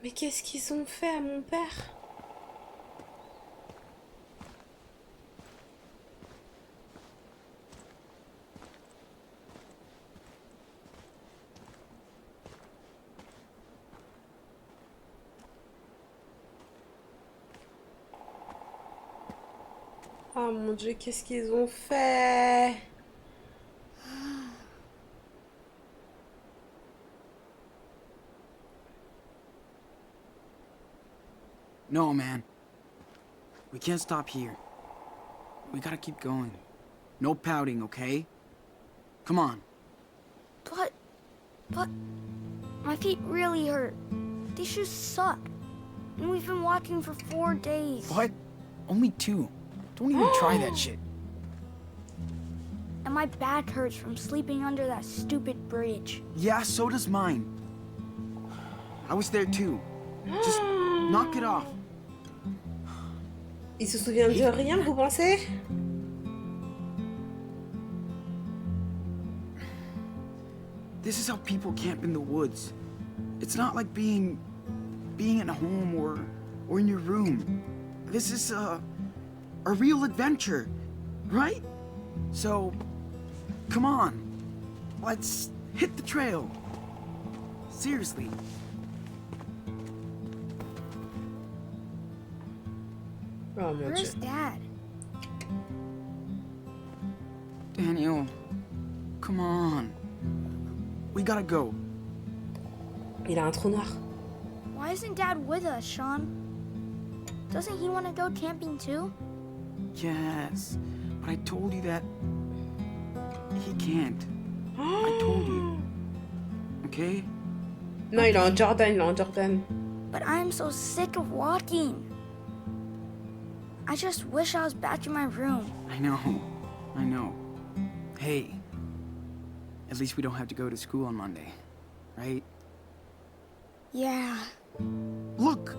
Mais qu'est-ce qu'ils ont fait à mon père? Oh mon Dieu, qu'est-ce qu'ils ont fait? No, man. We can't stop here. We gotta keep going. No pouting, okay? Come on. But, my feet really hurt. These shoes suck. And we've been walking for 4 days. What? Only 2. Don't even try that shit. And my back hurts from sleeping under that stupid bridge. Yeah, so does mine. I was there too. Just knock it off. Il se souvient de rien, vous pensez? This is how people camp in the woods. It's not like being in a home or in your room. This is a real adventure, right? So, come on. Let's hit the trail. Seriously. Oh mon Where's Dieu. Dad? Daniel, come on. We gotta go. Il a un trou noir. Why isn't Dad with us, Sean? Doesn't he want to go camping too? Yes, but I told you that he can't. I told you. Okay? Non, il est en Jordan, il est en Jordan. But I am so sick of walking. I just wish I was back in my room. I know. Hey, at least we don't have to go to school on Monday, right? Yeah. Look,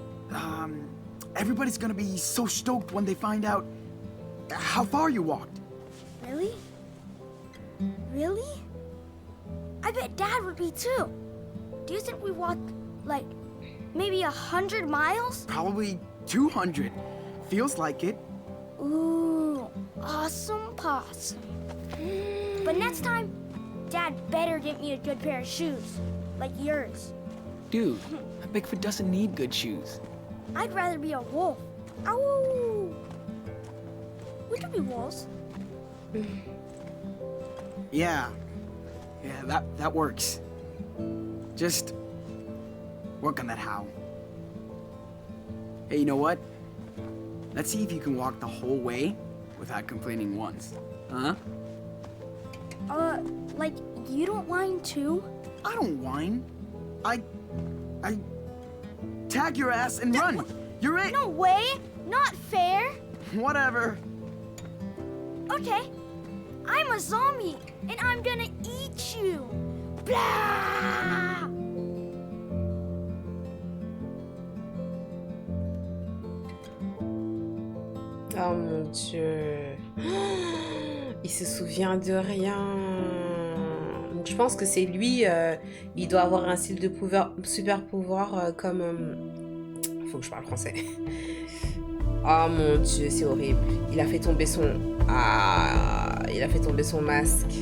everybody's gonna be so stoked when they find out how far you walked. Really? Really? I bet Dad would be too. Do you think we walked, like, maybe 100 miles? Probably 200. Feels like it. Ooh, awesome possum. But next time, Dad better get me a good pair of shoes, like yours. Dude, a Bigfoot doesn't need good shoes. I'd rather be a wolf. Ow! We could be wolves. Yeah, that works. Just work on that how. Hey, you know what? Let's see if you can walk the whole way without complaining once. Huh? Like, you don't whine too? I don't whine. I tag your ass and run. You're it. No way! Not fair! Whatever. Okay, I'm a zombie, and I'm gonna eat you! Blah! Oh mon Dieu. Il se souvient de rien. Donc je pense que c'est lui, il doit avoir un style de super pouvoir comme... Faut que je parle français. Oh mon Dieu, c'est horrible. Il a fait tomber son... Ah, il a fait tomber son masque.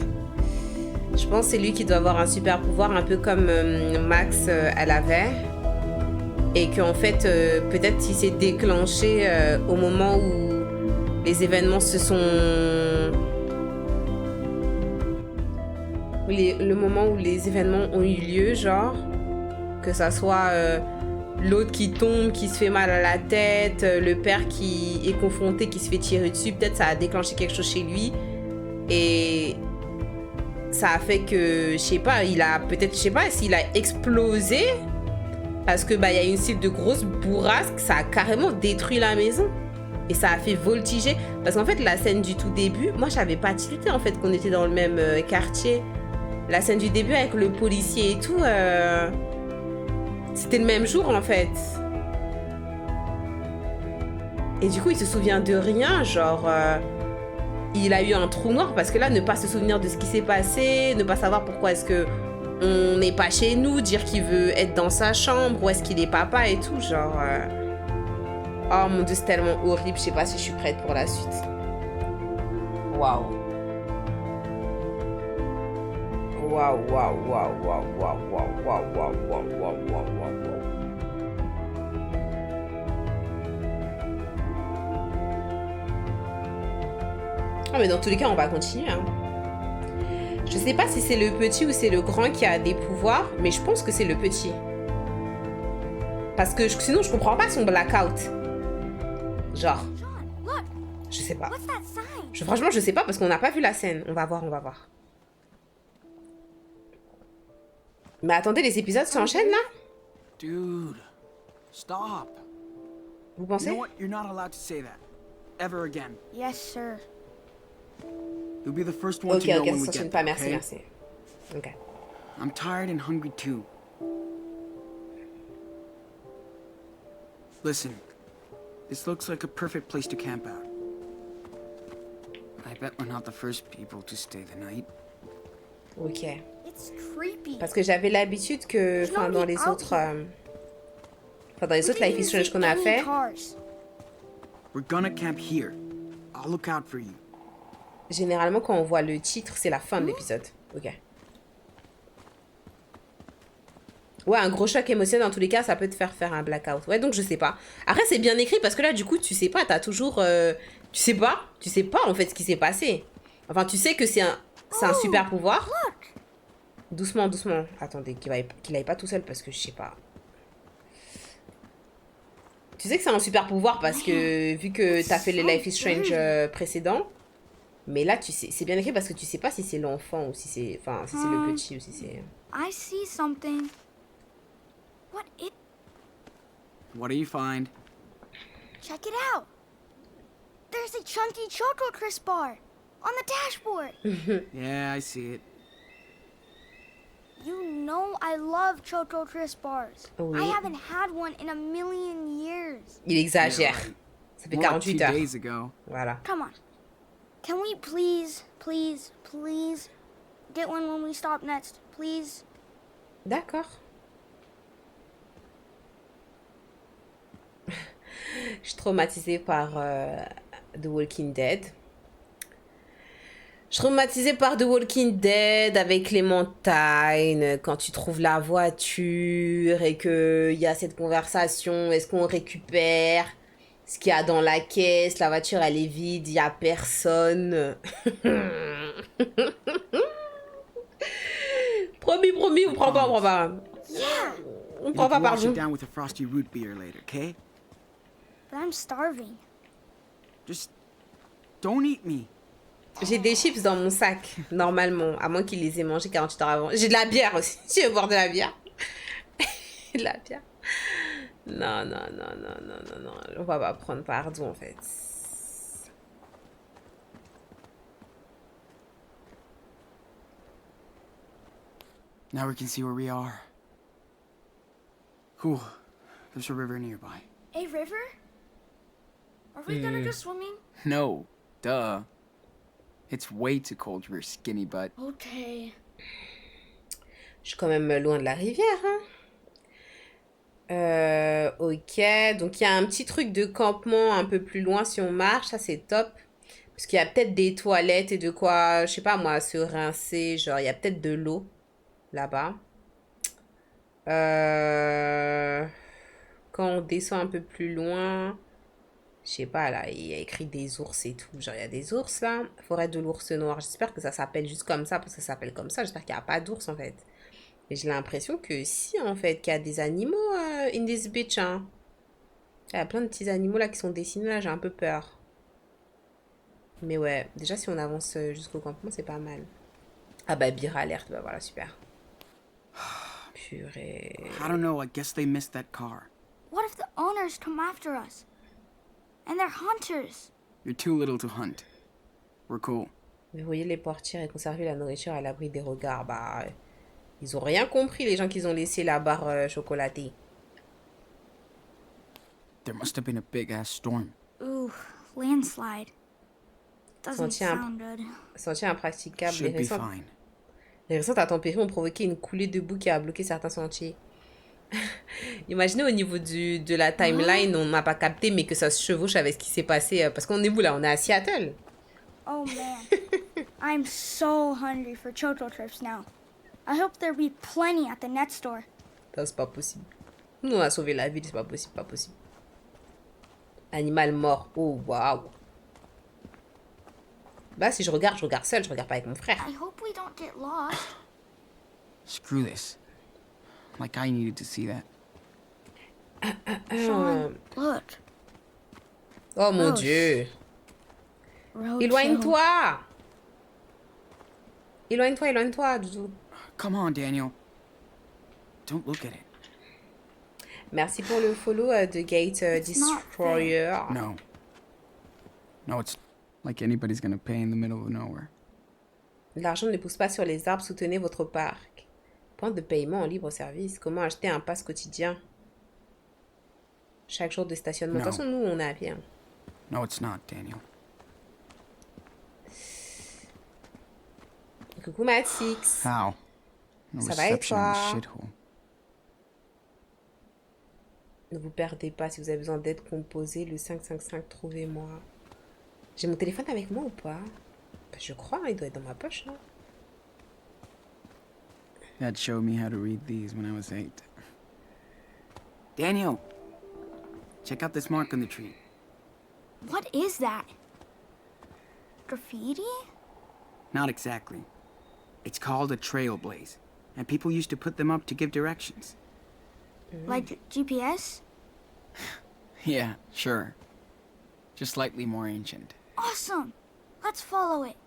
Je pense que c'est lui qui doit avoir un super pouvoir, un peu comme Max, elle avait. Et qu'en fait, peut-être il s'est déclenché au moment où les événements se sont... Le moment où les événements ont eu lieu, genre, que ça soit l'autre qui tombe, qui se fait mal à la tête, le père qui est confronté, qui se fait tirer dessus, peut-être ça a déclenché quelque chose chez lui. Et ça a fait que, je sais pas, il a peut-être, je sais pas, s'il a explosé, parce que bah il y a une cible de grosse bourrasque, ça a carrément détruit la maison. Et ça a fait voltiger. Parce qu'en fait, la scène du tout début, moi, j'avais pas tilté, en fait, qu'on était dans le même quartier. La scène du début avec le policier et tout, c'était le même jour, en fait. Et du coup, il se souvient de rien, genre... il a eu un trou noir, parce que là, ne pas se souvenir de ce qui s'est passé, ne pas savoir pourquoi est-ce que on n'est pas chez nous, dire qu'il veut être dans sa chambre, où est-ce qu'il est papa et tout, genre... Oh mon Dieu, c'est tellement horrible, je sais pas si je suis prête pour la suite. Waouh. Waouh, waouh, waouh, waouh, waouh, waouh, waouh, waouh, waouh, waouh, waouh, waouh. Ah mais dans tous les cas, on va continuer, hein. Je sais pas si c'est le petit ou c'est le grand qui a des pouvoirs, mais je pense que c'est le petit. Parce que sinon, je comprends pas son blackout. Genre. John, look. Je sais pas. What's that sign? Franchement, je sais pas parce qu'on n'a pas vu la scène. On va voir, on va voir. Mais attendez, les épisodes s'enchaînent là? Dude, stop. Vous You pensez? know what? You're not allowed to say that. Ever again. Yes, sir. You'll be the first one Ok, to know ok, when ça we s'enchaîne get pas, there, merci, okay? merci. Ok. I'm tired and hungry too. Listen, this looks like a perfect place to camp out. I bet we're not the first people to stay the night. Ok. It's creepy. Parce que j'avais l'habitude que, enfin, dans les autres... Enfin, dans les autres Life is Strange qu'on a fait, We're gonna camp here. I'll look out for you. généralement, quand on voit le titre, c'est la fin de l'épisode. Ok. Ouais, un gros choc émotionnel, dans tous les cas, ça peut te faire un blackout. Ouais, donc je sais pas. Après, c'est bien écrit parce que là, du coup, tu sais pas, t'as toujours... Tu sais pas, en fait, ce qui s'est passé. Enfin, tu sais que c'est un super pouvoir. Doucement, doucement. Attendez, qu'il aille pas tout seul parce que je sais pas. Tu sais que c'est un super pouvoir parce que, vu que t'as fait les Life is Strange précédents, mais là, tu sais, c'est bien écrit parce que tu sais pas si c'est l'enfant ou si c'est... Enfin, si c'est le petit ou si c'est... I see something. What do you find? Check it out. There's a chunky Choco Crisp bar on the dashboard. Yeah, I see it. You know I love Choco Crisp bars. Oui. I haven't had one in a million years. Il exagère. Yeah, right. Ça fait More like 48 2 heures. days ago. Voilà. Come on. Can we please get one when we stop next? Please? D'accord. Je suis traumatisée par The Walking Dead. Je suis traumatisée par The Walking Dead avec les montagnes, quand tu trouves la voiture et qu'il y a cette conversation, est-ce qu'on récupère ce qu'il y a dans la caisse, la voiture elle est vide, il n'y a personne. Promis, on prend pas. Yeah, On prend pas, You can wash pardon. it down with a frosty root beer later, okay? but I'm starving. Just don't eat me. J'ai des chips dans mon sac, normalement, à moins qu'il les ait mangés 48 heures avant. J'ai de la bière aussi. Tu veux boire de la bière? De la bière. Non. On va pas prendre, pardon, en fait. Now we can see where we are. Cool. There's a river nearby. A river? Are we gonna go swimming? No, duh. It's way too cold for your skinny butt. Okay. Je suis quand même loin de la rivière, hein. Ok, donc il y a un petit truc de campement un peu plus loin si on marche, ça c'est top. Parce qu'il y a peut-être des toilettes et de quoi, je sais pas moi, se rincer, genre il y a peut-être de l'eau là-bas. Quand on descend un peu plus loin, je sais pas là, il y a écrit des ours et tout, genre il y a des ours là, forêt de l'ours noir, j'espère que ça s'appelle juste comme ça, parce que ça s'appelle comme ça, j'espère qu'il n'y a pas d'ours en fait. Mais j'ai l'impression que si, en fait, qu'il y a des animaux in this bitch, hein. Il y a plein de petits animaux là qui sont dessinés, là, j'ai un peu peur. Mais ouais, déjà si on avance jusqu'au campement, c'est pas mal. Ah bah, Beer Alert, bah voilà, super. Purée. I don't know, I guess they missed that car. What if the owners come after us? And they're hunters. You're too little to hunt. We're cool. Verrouiller les portières et conserver la nourriture à l'abri des regards, bah... Ils ont rien compris, les gens qui ont laissé la barre chocolatée. There must have been a big-ass storm. Ooh, landslide. Doesn't Sentir sound good. Sentir impraticable et Should be récent. fine. Les récentes intempéries ont provoqué une coulée de boue qui a bloqué certains sentiers. Imaginez au niveau de la timeline, on n'a pas capté, mais que ça se chevauche avec ce qui s'est passé. Parce qu'on est où là? On est à Seattle. Oh man, I'm so hungry for Chocho Trips now. I hope there be plenty at the net store. Ça, c'est pas possible. Nous, on a sauvé la ville, c'est pas possible, pas possible. Animal mort. Oh, waouh. Bah, si je regarde seul, je regarde pas avec mon frère. I hope we don't get lost. Screw this. Like I needed to see that. Sean, look. Oh mon Rose. Dieu. Roadkill. Éloigne-toi. Éloigne-toi, éloigne-toi, Doudou. Come on, Daniel. Don't look at it. Merci pour le follow de Gate It's not Destroyer. No. No, it's like anybody's gonna pay in the middle of nowhere. L'argent ne pousse pas sur les arbres, soutenez votre parc. Point de paiement en libre service. Comment acheter un pass quotidien? Chaque jour de stationnement. De toute Non. façon, nous, on est à pied. Hein. No, it's not, Daniel. Coucou Matix. How? No Ça va et reception in toi? this shithole. Ne vous perdez pas. Si vous avez besoin d'aide composée, le 555, trouvez-moi. J'ai mon téléphone avec moi ou pas? Bah, je crois, il doit être dans ma poche, non? Dad showed me how to read these when I was 8. Daniel, check out this mark on the tree. What is that? Graffiti? Not exactly. It's called a trailblaze, and people used to put them up to give directions. Like GPS? Yeah, sure. Just slightly more ancient. Awesome. Let's follow it.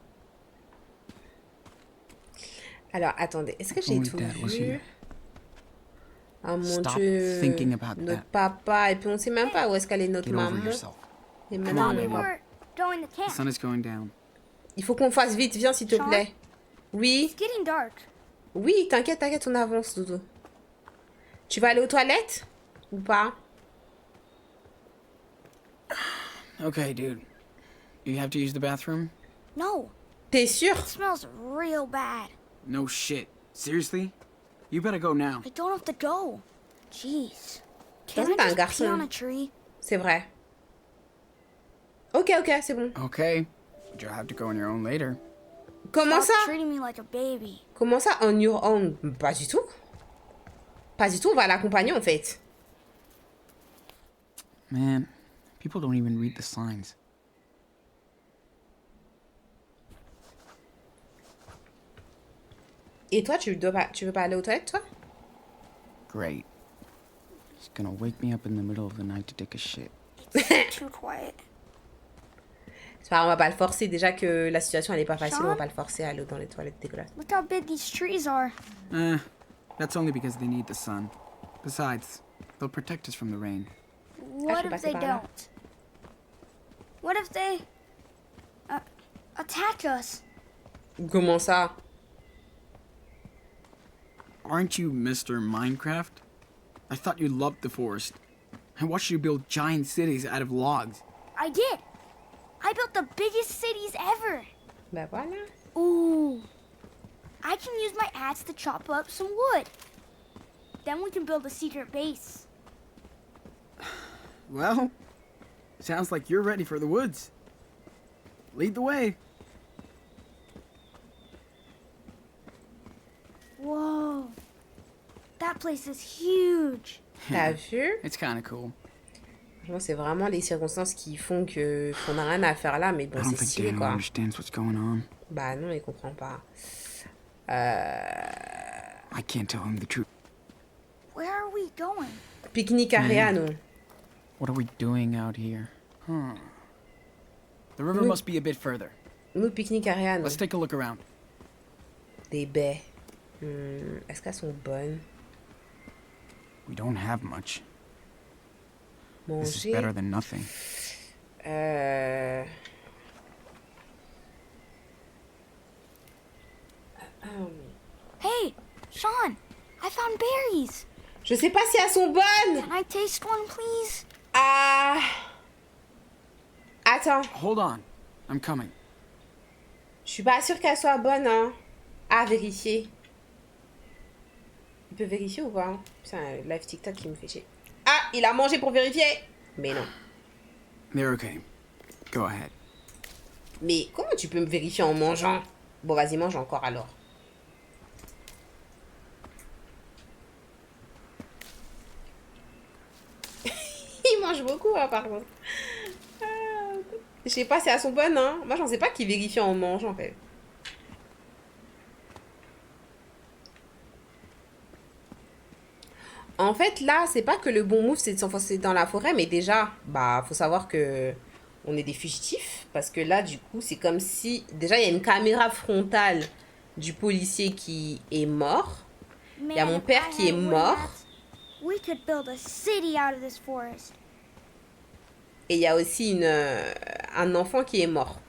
Alors, attendez. Est-ce que j'ai Only tout Dad was vu? here. Ah mon Stop Dieu. thinking about Notre that. papa. Et puis, on sait même pas où est-ce qu'elle est notre Get over maman. yourself. Et I maintenant, thought we on va- were going to The camp. sun is going down. il faut qu'on fasse vite. Viens, s'il te Sean? plaît. Oui. It's getting dark. Oui, t'inquiète, t'inquiète, on avance, Doudou. Tu vas aller aux toilettes? Ou pas? Okay, dude. You have to use the bathroom? No, T'es sûr? it smells real bad. No shit. Seriously? You better go now. I don't have to go. Jeez. T'as Can I un just pee garçon. on a tree? C'est vrai. Ok, ok, c'est bon. Okay. But you'll have to go on your own later. Comment Stop ça? treating me like a baby. Comment ça, on your own? Pas du tout. Pas du tout, on va l'accompagner en fait. Man, people don't even read the signs. Et toi, tu veux pas aller aux toilettes, toi? Great. He's gonna wake me up in the middle of the night to take a shit. It's too quiet. C'est pas grave, on va pas le forcer. Déjà que la situation, elle est pas facile, Sean? on va pas le forcer à aller dans les toilettes dégueulasses. Look how big these trees are. That's only because they need the sun. Besides, they'll protect us from the rain. What peux if passer they par là. don't? What if they attack us? Comment ça? Aren't you Mr. Minecraft? I thought you loved the forest. I watched you build giant cities out of logs. I did. I built the biggest cities ever. Bah voilà. Ooh. I can use my axe to chop up some wood. Then we can build a secret base. Well, sounds like you're ready for the woods. Lead the way. Whoa. That place is huge. T'as vu? It's kind of cool. Franchement, c'est vraiment les circonstances qui font que qu'on n'a rien à faire là, mais bon, I don't c'est think stylé Daniel quoi. understands what's going on. Bah non, il comprend pas. I can't tell him the truth. Where are we going? Pique-nique area, nous. What are we doing out here? The river must be a bit further. Nous, pique-nique area, nous. Let's take a look around. Des baies. Est-ce qu'elles sont bonnes? We don't have much. This is Manger. better than nothing. Hey, Sean, I found berries. Je sais pas si elles sont bonnes. Can I taste one, please? Ah. Attends, Hold on. I'm coming. je suis pas sûre qu'elles soient bonnes, hein. À vérifier. Il peut vérifier ou pas? Putain, live TikTok qui me fait chier. Ah, il a mangé pour vérifier. Mais non. They're okay. Go ahead. Mais comment tu peux me vérifier en mangeant? Bon, vas-y, mange encore alors. Il mange beaucoup, hein, par contre. Ah, je sais pas, c'est à son bon, hein. Moi, j'en sais pas qui vérifie en mangeant, en fait. En fait, là, c'est pas que le bon move, c'est de s'enfoncer dans la forêt, mais déjà, bah, faut savoir que on est des fugitifs, parce que là, du coup, c'est comme si, déjà, il y a une caméra frontale du policier qui est mort. Il y a mon père qui est mort. We could build a city out of this forest. Et il y a aussi un enfant qui est mort.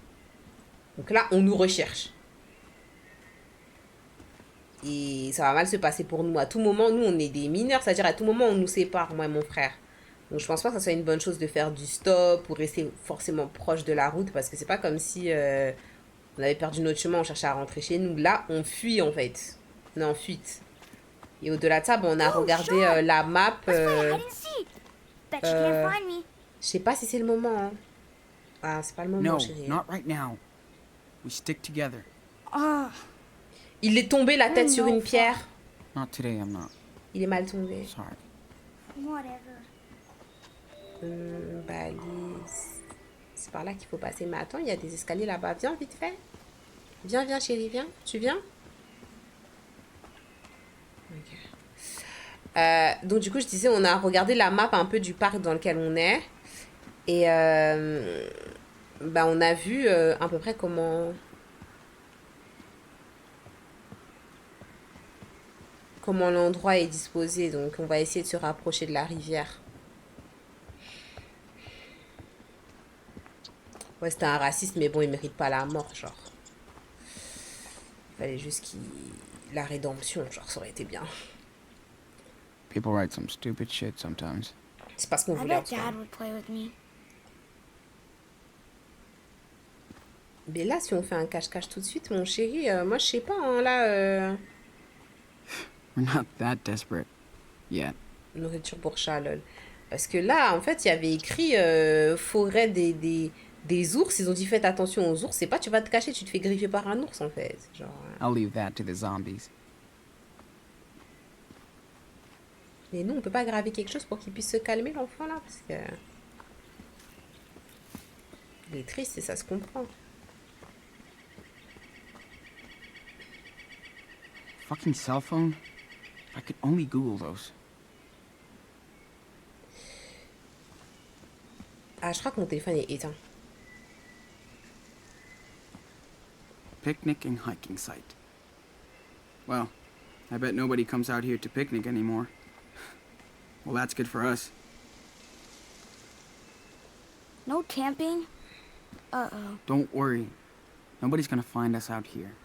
Donc là, on nous recherche. Et ça va mal se passer pour nous. À tout moment, nous, on est des mineurs. C'est-à-dire, à tout moment, on nous sépare, moi et mon frère. Donc, je pense pas que ça soit une bonne chose de faire du stop ou rester forcément proche de la route. Parce que c'est pas comme si on avait perdu notre chemin, on cherchait à rentrer chez nous. Là, on fuit, en fait. On est en fuite. Et au-delà de ça, on a regardé la map. Bet you can't find me. Je sais pas si c'est le moment. Hein. Ah, c'est pas le moment, No, chérie. not right now. We stick together. Ah, Il est tombé la tête sur une pierre. Not today, I'm not. Il est mal tombé. Sorry. whatever. Balise. C'est par là qu'il faut passer. Mais attends, il y a des escaliers là-bas. Viens, vite fait. Viens, viens, chérie, viens. Tu viens? Ok. Donc, du coup, je disais, on a regardé la map un peu du parc dans lequel on est. Et on a vu à peu près comment l'endroit est disposé. Donc, on va essayer de se rapprocher de la rivière. Ouais, c'était un raciste, mais bon, il mérite pas la mort, genre. Il fallait juste la rédemption, genre, ça aurait été bien. People write some stupid shit sometimes. C'est pas ce qu'on I voulait, en bet tout cas. Dad would play with me. Mais là, si on fait un cache-cache tout de suite, mon chéri, moi, je sais pas, hein, là, We're not that desperate yet. nourriture pour chat, lol. Parce que là, en fait, il y avait écrit forêt des ours. Ils ont dit faites attention aux ours. C'est pas tu vas te cacher, tu te fais griffer par un ours, en fait. Genre. I'll leave that to the zombies. Mais nous, on peut pas graver quelque chose pour qu'il puisse se calmer, l'enfant, là, parce que. Il est triste et ça se comprend. Fucking cell phone? If I could only Google those. Ah, je crois que mon téléphone est éteint. Picnic and hiking site. Well, I bet nobody comes out here to picnic anymore. Well, that's good for us. No camping? Uh-oh. Don't worry. Nobody's gonna find us out here.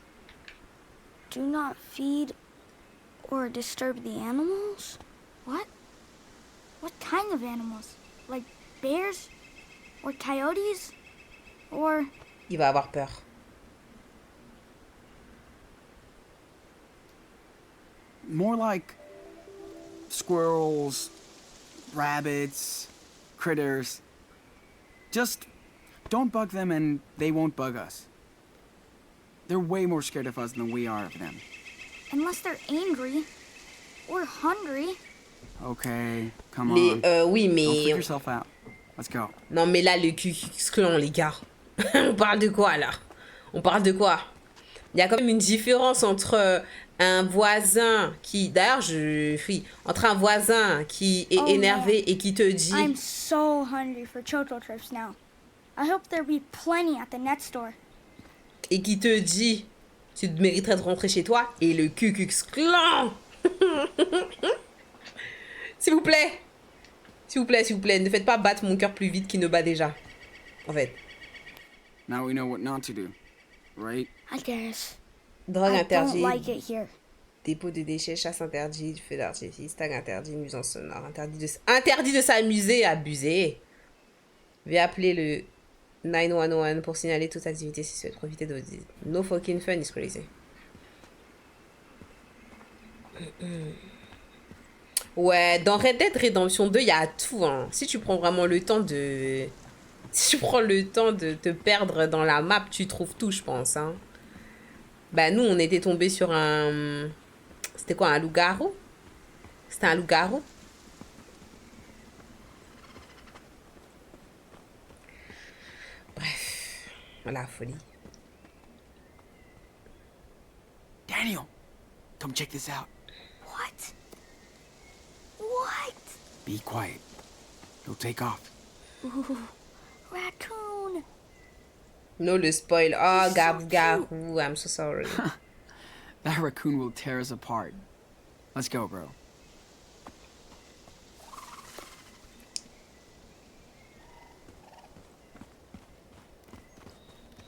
Do not feed or disturb the animals? What? What kind of animals? Like bears? Or coyotes? Or... Il va avoir peur. More like squirrels, rabbits, critters. Just don't bug them and they won't bug us. They're way more scared of us than we are of them. unless they're angry. Or hungry. Okay, come on. Oui, Don't freak mais... yourself out. Let's go. Non, mais là, le Ku-Klux-Klan, les gars. On parle de quoi, là? On parle de quoi? Il y a quand même une différence entre un voisin qui... D'ailleurs, entre un voisin qui est Oh, énervé man. et qui te dit... I'm so hungry for Chocho Trips now. I hope there be plenty at the net store. Et qui te dit... Tu mériterais de rentrer chez toi. Et le Ku-Klux-Klan. S'il vous plaît. S'il vous plaît, s'il vous plaît. Ne faites pas battre mon cœur plus vite qu'il ne bat déjà. En fait. Now we know what not to do, right? I guess. Drogue I don't interdite. like it here. Dépôt de déchets, chasse interdite, feu d'artifice, tag interdit, nuisance sonore, interdit de s'amuser, abusé. Veuillez appeler le 911 pour signaler toute activité si vous souhaitez profiter de vos... No fucking fun is crazy. Ouais, dans Red Dead Redemption 2, il y a tout, hein. Si tu prends vraiment le temps de... Si tu prends le temps de te perdre dans la map, tu trouves tout, je pense, hein. Bah, nous, on était tombés sur un... C'était quoi, un loup-garou? C'était un loup-garou? Bref, la folie. Daniel, come check this out. What? What? Be quiet. He'll take off. Ooh, raccoon. No, le spoil. Oh, So Gabou-garou, I'm so sorry. That raccoon will tear us apart. Let's go, bro.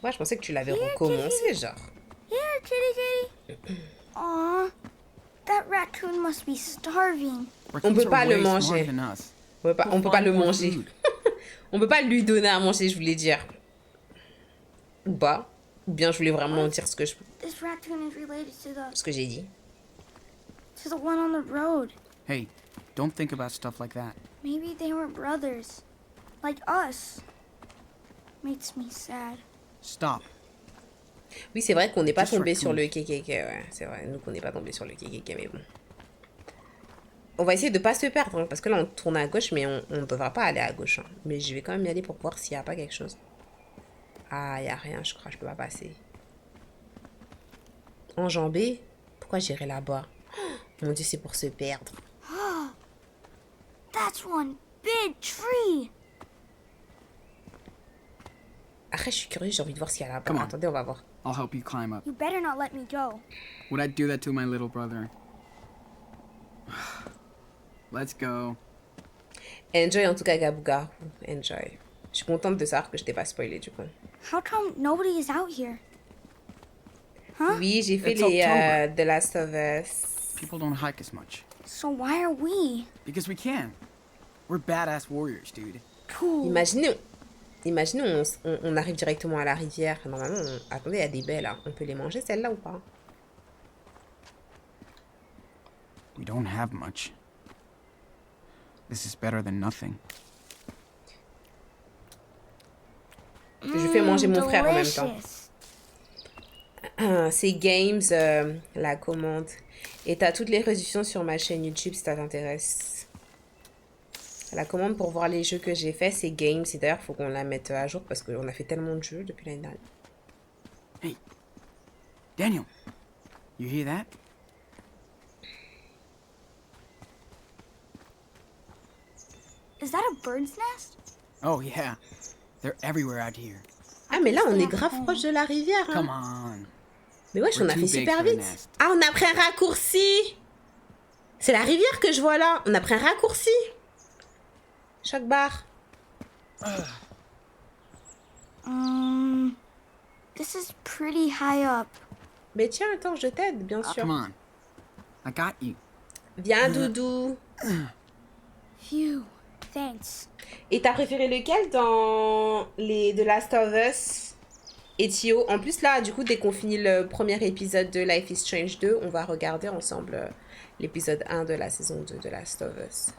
Moi, je pensais que tu l'avais Here, recommencé, genre. Here, kitty kitty. Aw, that raccoon must be starving. Raccoons peut are pas le way manger. smarter than us. On peut pas le manger. On peut pas lui donner à manger, je voulais dire. Ou pas. Ou bien je voulais vraiment dire ce This raccoon is related ce que j'ai dit. to the one on the road. Hey, don't think about stuff like that. Maybe they were brothers, like us. Makes me sad. Stop. Oui, c'est vrai qu'on n'est pas Just tombé sur raccoon. le KKK, ouais. C'est vrai, nous qu'on n'est pas tombé sur le KKK, mais bon. On va essayer de pas se perdre, hein, parce que là, on tourne à gauche, mais on ne devra pas aller à gauche. Hein. Mais je vais quand même y aller pour voir s'il n'y a pas quelque chose. Ah, il n'y a rien, je crois, je peux pas passer. Enjambé? Pourquoi j'irai là-bas? Mon Dieu, c'est pour se perdre. That's one big tree. Après, je suis curieuse, j'ai envie de voir ce qu'il y a là-bas. Come on. Attendez, on va voir. I'll help you climb up. You better not let me go. Would I do that to my little brother? Let's go. Enjoy en tout cas, Gabou-garou. Enjoy. Je suis contente de savoir que je t'ai pas spoilé du coup. How come nobody is out here? Huh? Oui, j'ai fait It's les October. The Last of Us. People don't hike as much. So why are we? Because we can. We're badass warriors, dude. Cool. Imaginez, on arrive directement à la rivière. Normalement, attendez, il y a des baies là. On peut les manger celles-là ou pas? We don't have much. This is better than nothing. Je fais manger mon frère en même temps. Delicious. C'est Games, la commande. Et t'as toutes les résolutions sur ma chaîne YouTube si ça t'intéresse. La commande pour voir les jeux que j'ai fait, c'est Games. Et d'ailleurs, il faut qu'on la mette à jour parce qu'on a fait tellement de jeux depuis l'année dernière. Hey, Daniel, you hear that? Is that a bird's nest? Oh yeah, they're everywhere out here. Ah, mais là, on est grave proche de la rivière. Come Hein. on. Mais wesh, We're on a too fait big super for the vite. nest. Ah, on a pris un raccourci. C'est la rivière que je vois là. On a pris un raccourci. Choc barre. This is pretty high up. Mais tiens, attends, je t'aide, bien sûr. Come on. I got you. Viens, Doudou. Phew. Thanks. Et t'as préféré lequel dans les The Last of Us et Thio? En plus, là, du coup, dès qu'on finit le premier épisode de Life is Strange 2, on va regarder ensemble l'épisode 1 de la saison 2 de Last of Us.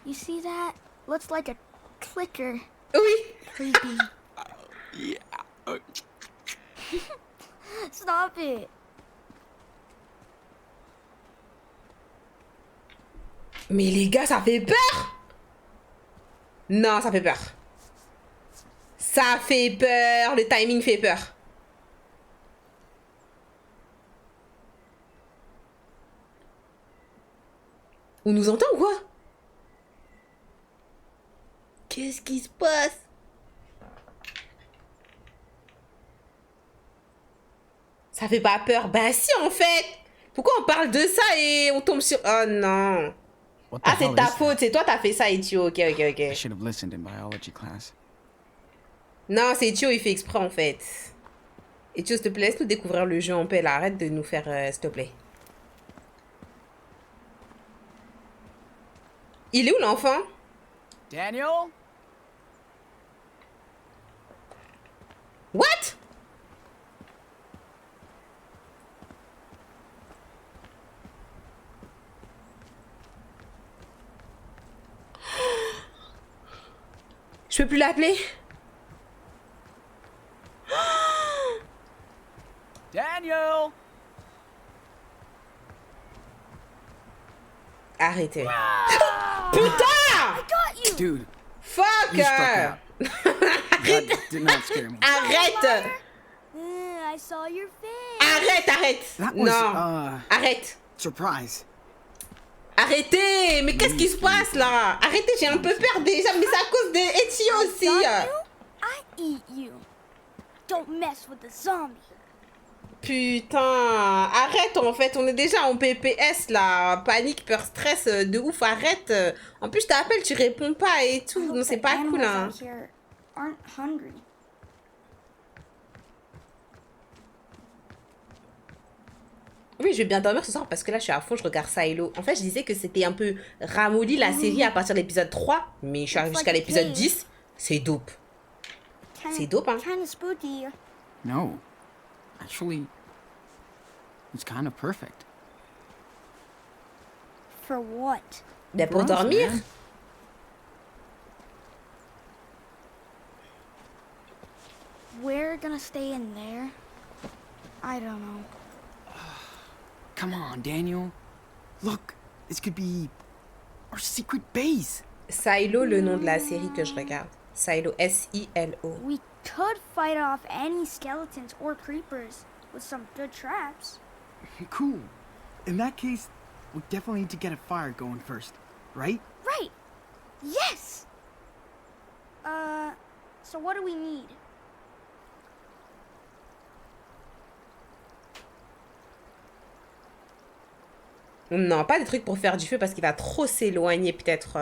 You see that? Looks like a clicker. Oui. Creepy. Yeah. Stop it. Mais les gars, ça fait peur. Non, ça fait peur. Ça fait peur. Le timing fait peur. On nous entend ou quoi? Qu'est-ce qui se passe? Ça fait pas peur. Bah si, en fait. Pourquoi on parle de ça et on tombe sur... Oh non. What the Ah, c'est hell ta is that? faute. C'est toi, t'as fait ça, Etio. Ok, ok, I ok. should have listened in biology class. Non, c'est Etio, il fait exprès, en fait. Etio, s'il te plaît, laisse-nous découvrir le jeu en paix. Là. Arrête de nous faire... s'il te plaît. Il est où, l'enfant? Daniel? What? Je peux plus l'appeler? Daniel! Arrêtez. I Putain! got you. Dude, Fuck! you struck out. That did not scare me. Arrête! I saw your face. Arrête! That was, Non! Arrête! surprise. Arrêtez! Mais qu'est-ce qui se passe là? Arrêtez, j'ai un peu peur déjà, mais c'est à cause de Ezio aussi! Got you? I eat you. Don't mess with the zombie. Putain! Arrête en fait, on est déjà en PPS là! Panique, peur, stress de ouf, arrête! En plus, je t'appelle, tu réponds pas et tout, non, c'est pas cool hein! Out here aren't hungry. Oui, je vais bien dormir ce soir parce que là, je suis à fond, je regarde Silo. En fait, je disais que c'était un peu ramolli la série à partir de l'épisode 3, mais je suis arrivée jusqu'à l'épisode 10. C'est dope. C'est dope, hein? Kinda spooky. No. Actually, it's kind of perfect. For what? Mais pour For us, dormir? man. We're gonna stay in there? I don't know. Come on, Daniel. Look, this could be our secret base. Silo, le nom de la série que je regarde. Silo, S-I-L-O. We could fight off any skeletons or creepers with some good traps. Cool. In that case, we definitely need to get a fire going first, right? Right! Yes! So what do we need? Non, pas des trucs pour faire du feu parce qu'il va trop s'éloigner peut-être.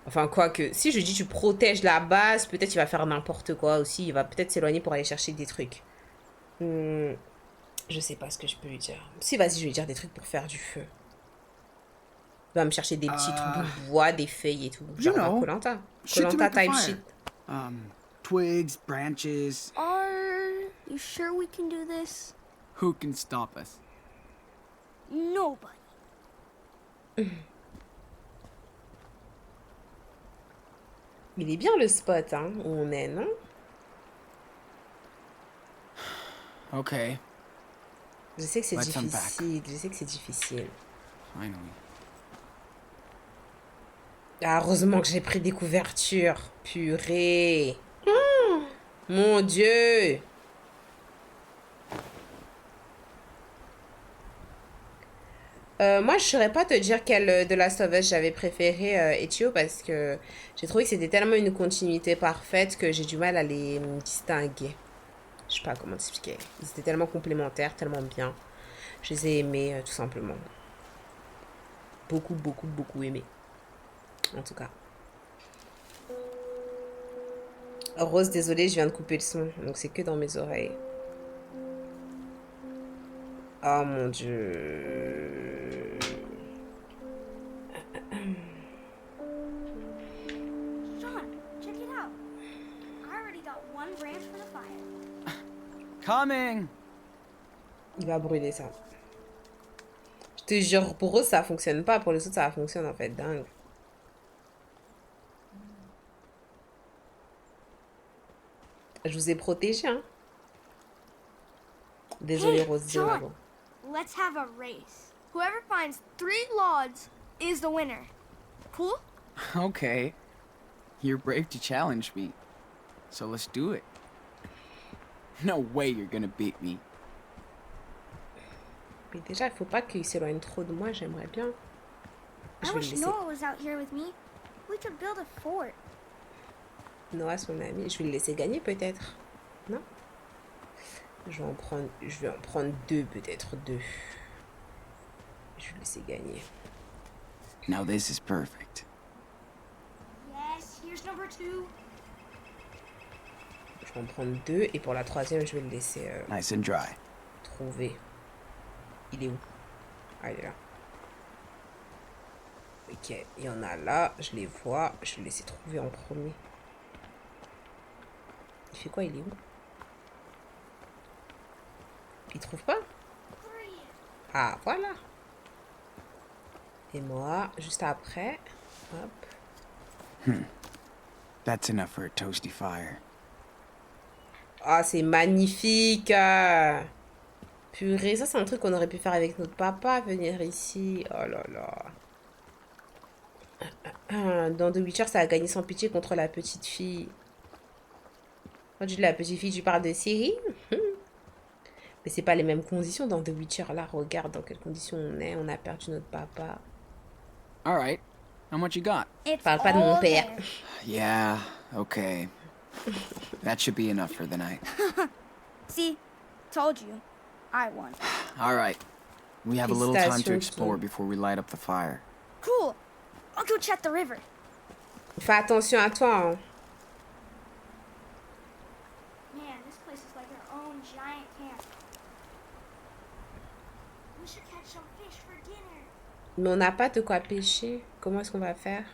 Enfin, quoi que... Si je dis tu protèges la base, peut-être il va faire n'importe quoi aussi. Il va peut-être s'éloigner pour aller chercher des trucs. Je sais pas ce que je peux lui dire. Si, vas-y, je vais lui dire des trucs pour faire du feu. Il va me chercher des petits bouts de bois, des feuilles et tout. Genre dans Koh-Lanta. shit to Koh-Lanta make a type fire. shit. Twigs, branches. Are you sure we can do this? Who can stop us? Nobody. Il est bien le spot, hein, où on est, non? Okay, Je sais que c'est Let's unpack. difficile. Je sais que c'est difficile. finally. Ah, heureusement que j'ai pris des couvertures. Purée. Mon Dieu. Moi, je ne saurais pas te dire quelle de Last of Us j'avais préféré, Ezio, parce que j'ai trouvé que c'était tellement une continuité parfaite que j'ai du mal à les distinguer. Je sais pas comment t'expliquer. Ils étaient tellement complémentaires, tellement bien. Je les ai aimés, tout simplement. Beaucoup, beaucoup, beaucoup aimés. En tout cas. Rose, désolée, je viens de couper le son. Donc c'est que dans mes oreilles. Oh mon Dieu. Sean, check it out. I already got one branch for the fire. Coming! Il va brûler ça. Je te jure, pour eux, ça fonctionne pas. Pour les autres, ça fonctionne en fait. Dingue. Je vous ai protégé, hein. Désolée, Hey, Rose. John. Désolée. Let's have a race. Whoever finds 3 logs is the winner. Cool? Okay. You're brave to challenge me. So let's do it. No way you're gonna beat me. Mais déjà, il faut pas qu'il s'éloigne trop de moi. J'aimerais bien. I Je vais le wish laisser. Noah was out here with me. We could build a fort. Noah, son ami. Je vais le laisser gagner peut-être. Non? Je vais en prendre 2 peut-être. 2. Je vais le laisser gagner. Now this is perfect. Yes, here's number 2. Je vais en prendre 2. Et pour la 3e, je vais le laisser Nice and dry. trouver. Il est où? Ah, il est là. Ok, il y en a là. Je les vois. Je vais le laisser trouver en premier. Il fait quoi? Il est où? Il trouve pas? Ah, voilà. Et moi, juste après. Hop. That's enough for a toasty fire. Ah, c'est magnifique. Purée, ça c'est un truc qu'on aurait pu faire avec notre papa, venir ici. Oh là là. Dans The Witcher, ça a gagné sans pitié contre la petite fille. Quand tu dis la petite fille, tu parles de Ciri. Mais c'est pas les mêmes conditions dans The Witcher. Là, regarde dans quelles conditions on est. On a perdu notre papa. All right. How much you got? It's Parle pas de mon all père. there. Yeah, okay. That should be enough for the night. See? Told you. I won. All right. We have a little time to Félicitations, explore Tom. before we light up the fire. Cool. I'll go check the river. Fais attention à toi. Hein. Man, this place is like our own giant camp. We should catch some fish for dinner. Mais on n'a pas de quoi pêcher. Comment est-ce qu'on va faire?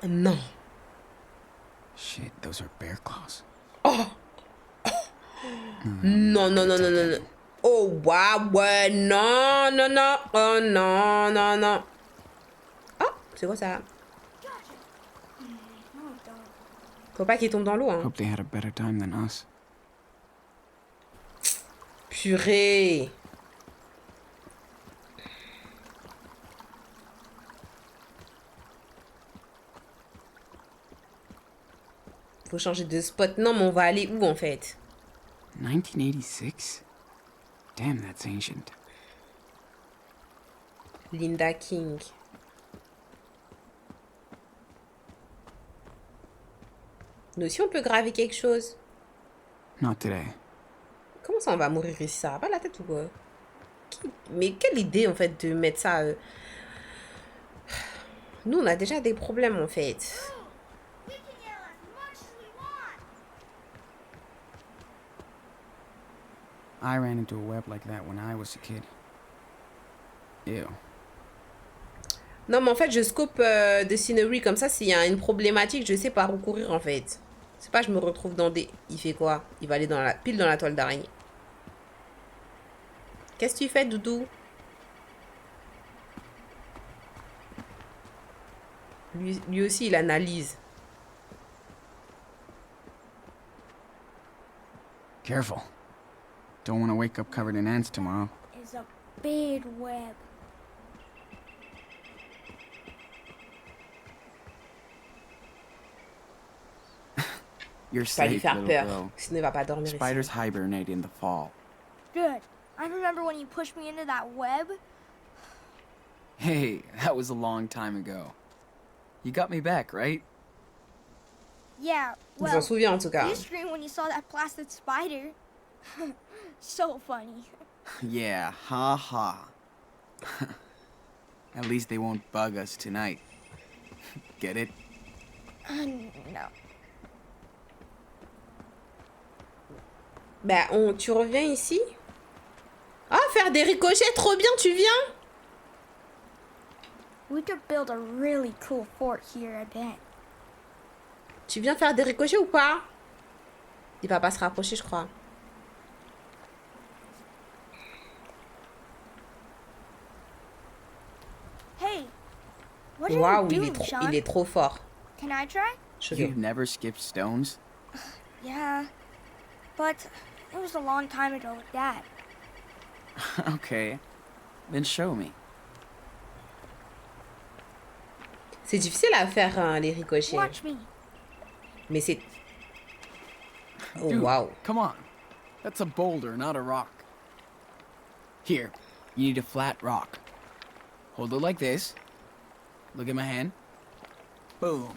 Non. Shit, those are bear claws. Non, non, non, non, non, non. Oh, waouh, ouais, non, non, non. Oh, non, non, non. Oh, c'est quoi ça? Gotcha. No, I don't. Faut pas qu'il tombe dans l'eau, hein. Hope they had a better time than us. Purée. Faut changer de spot. Non, mais on va aller où, en fait? 1986? Damn, that's ancient. Linda King. Nous aussi, on peut graver quelque chose. Not today. Comment ça, on va mourir ici? Ça va pas la tête ou quoi? Mais quelle idée, en fait, de mettre ça... Nous, on a déjà des problèmes, en fait. We can yell as much as we want. I ran into a web like that when I was a kid. Ew. Non, mais en fait, je scope des scenery comme ça. S'il y a une problématique, je sais par où courir, en fait. C'est pas, je me retrouve dans des... Il fait quoi? Il va aller dans la... pile dans la toile d'araignée. Qu'est-ce que tu fais, Doudou? Lui aussi, il analyse. Careful. Don't want to wake up covered in ants tomorrow. Is a big web. You're Pas lui safe, faire little peur. girl. Sinon, il va pas dormir ici. Spiders hibernate in the fall. Good. I remember when you pushed me into that web. Hey, that was a long time ago. You got me back, right? Yeah, Il s'en well, souvient, en tout cas. you screamed when you saw that plastic spider. So funny. Yeah, ha ha. At least they won't bug us tonight. Get it? No. Bah, tu reviens ici? Ah, faire des ricochets, trop bien, tu viens? We could build a really cool fort here, I bet. Tu viens faire des ricochets ou pas? Il va pas se rapprocher, je crois. Hey, what are Waouh, you doing, Sean? il est trop fort. Can I try? Je You've never skipped stones? Yeah, but it was a long time ago with Dad. Okay, then show me. C'est difficile à faire, hein, les ricochets. Watch me. Mais c'est... Oh, Dude, waouh. come on. That's a boulder, not a rock. Here, you need a flat rock. Hold it like this. Look at my hand. Boom.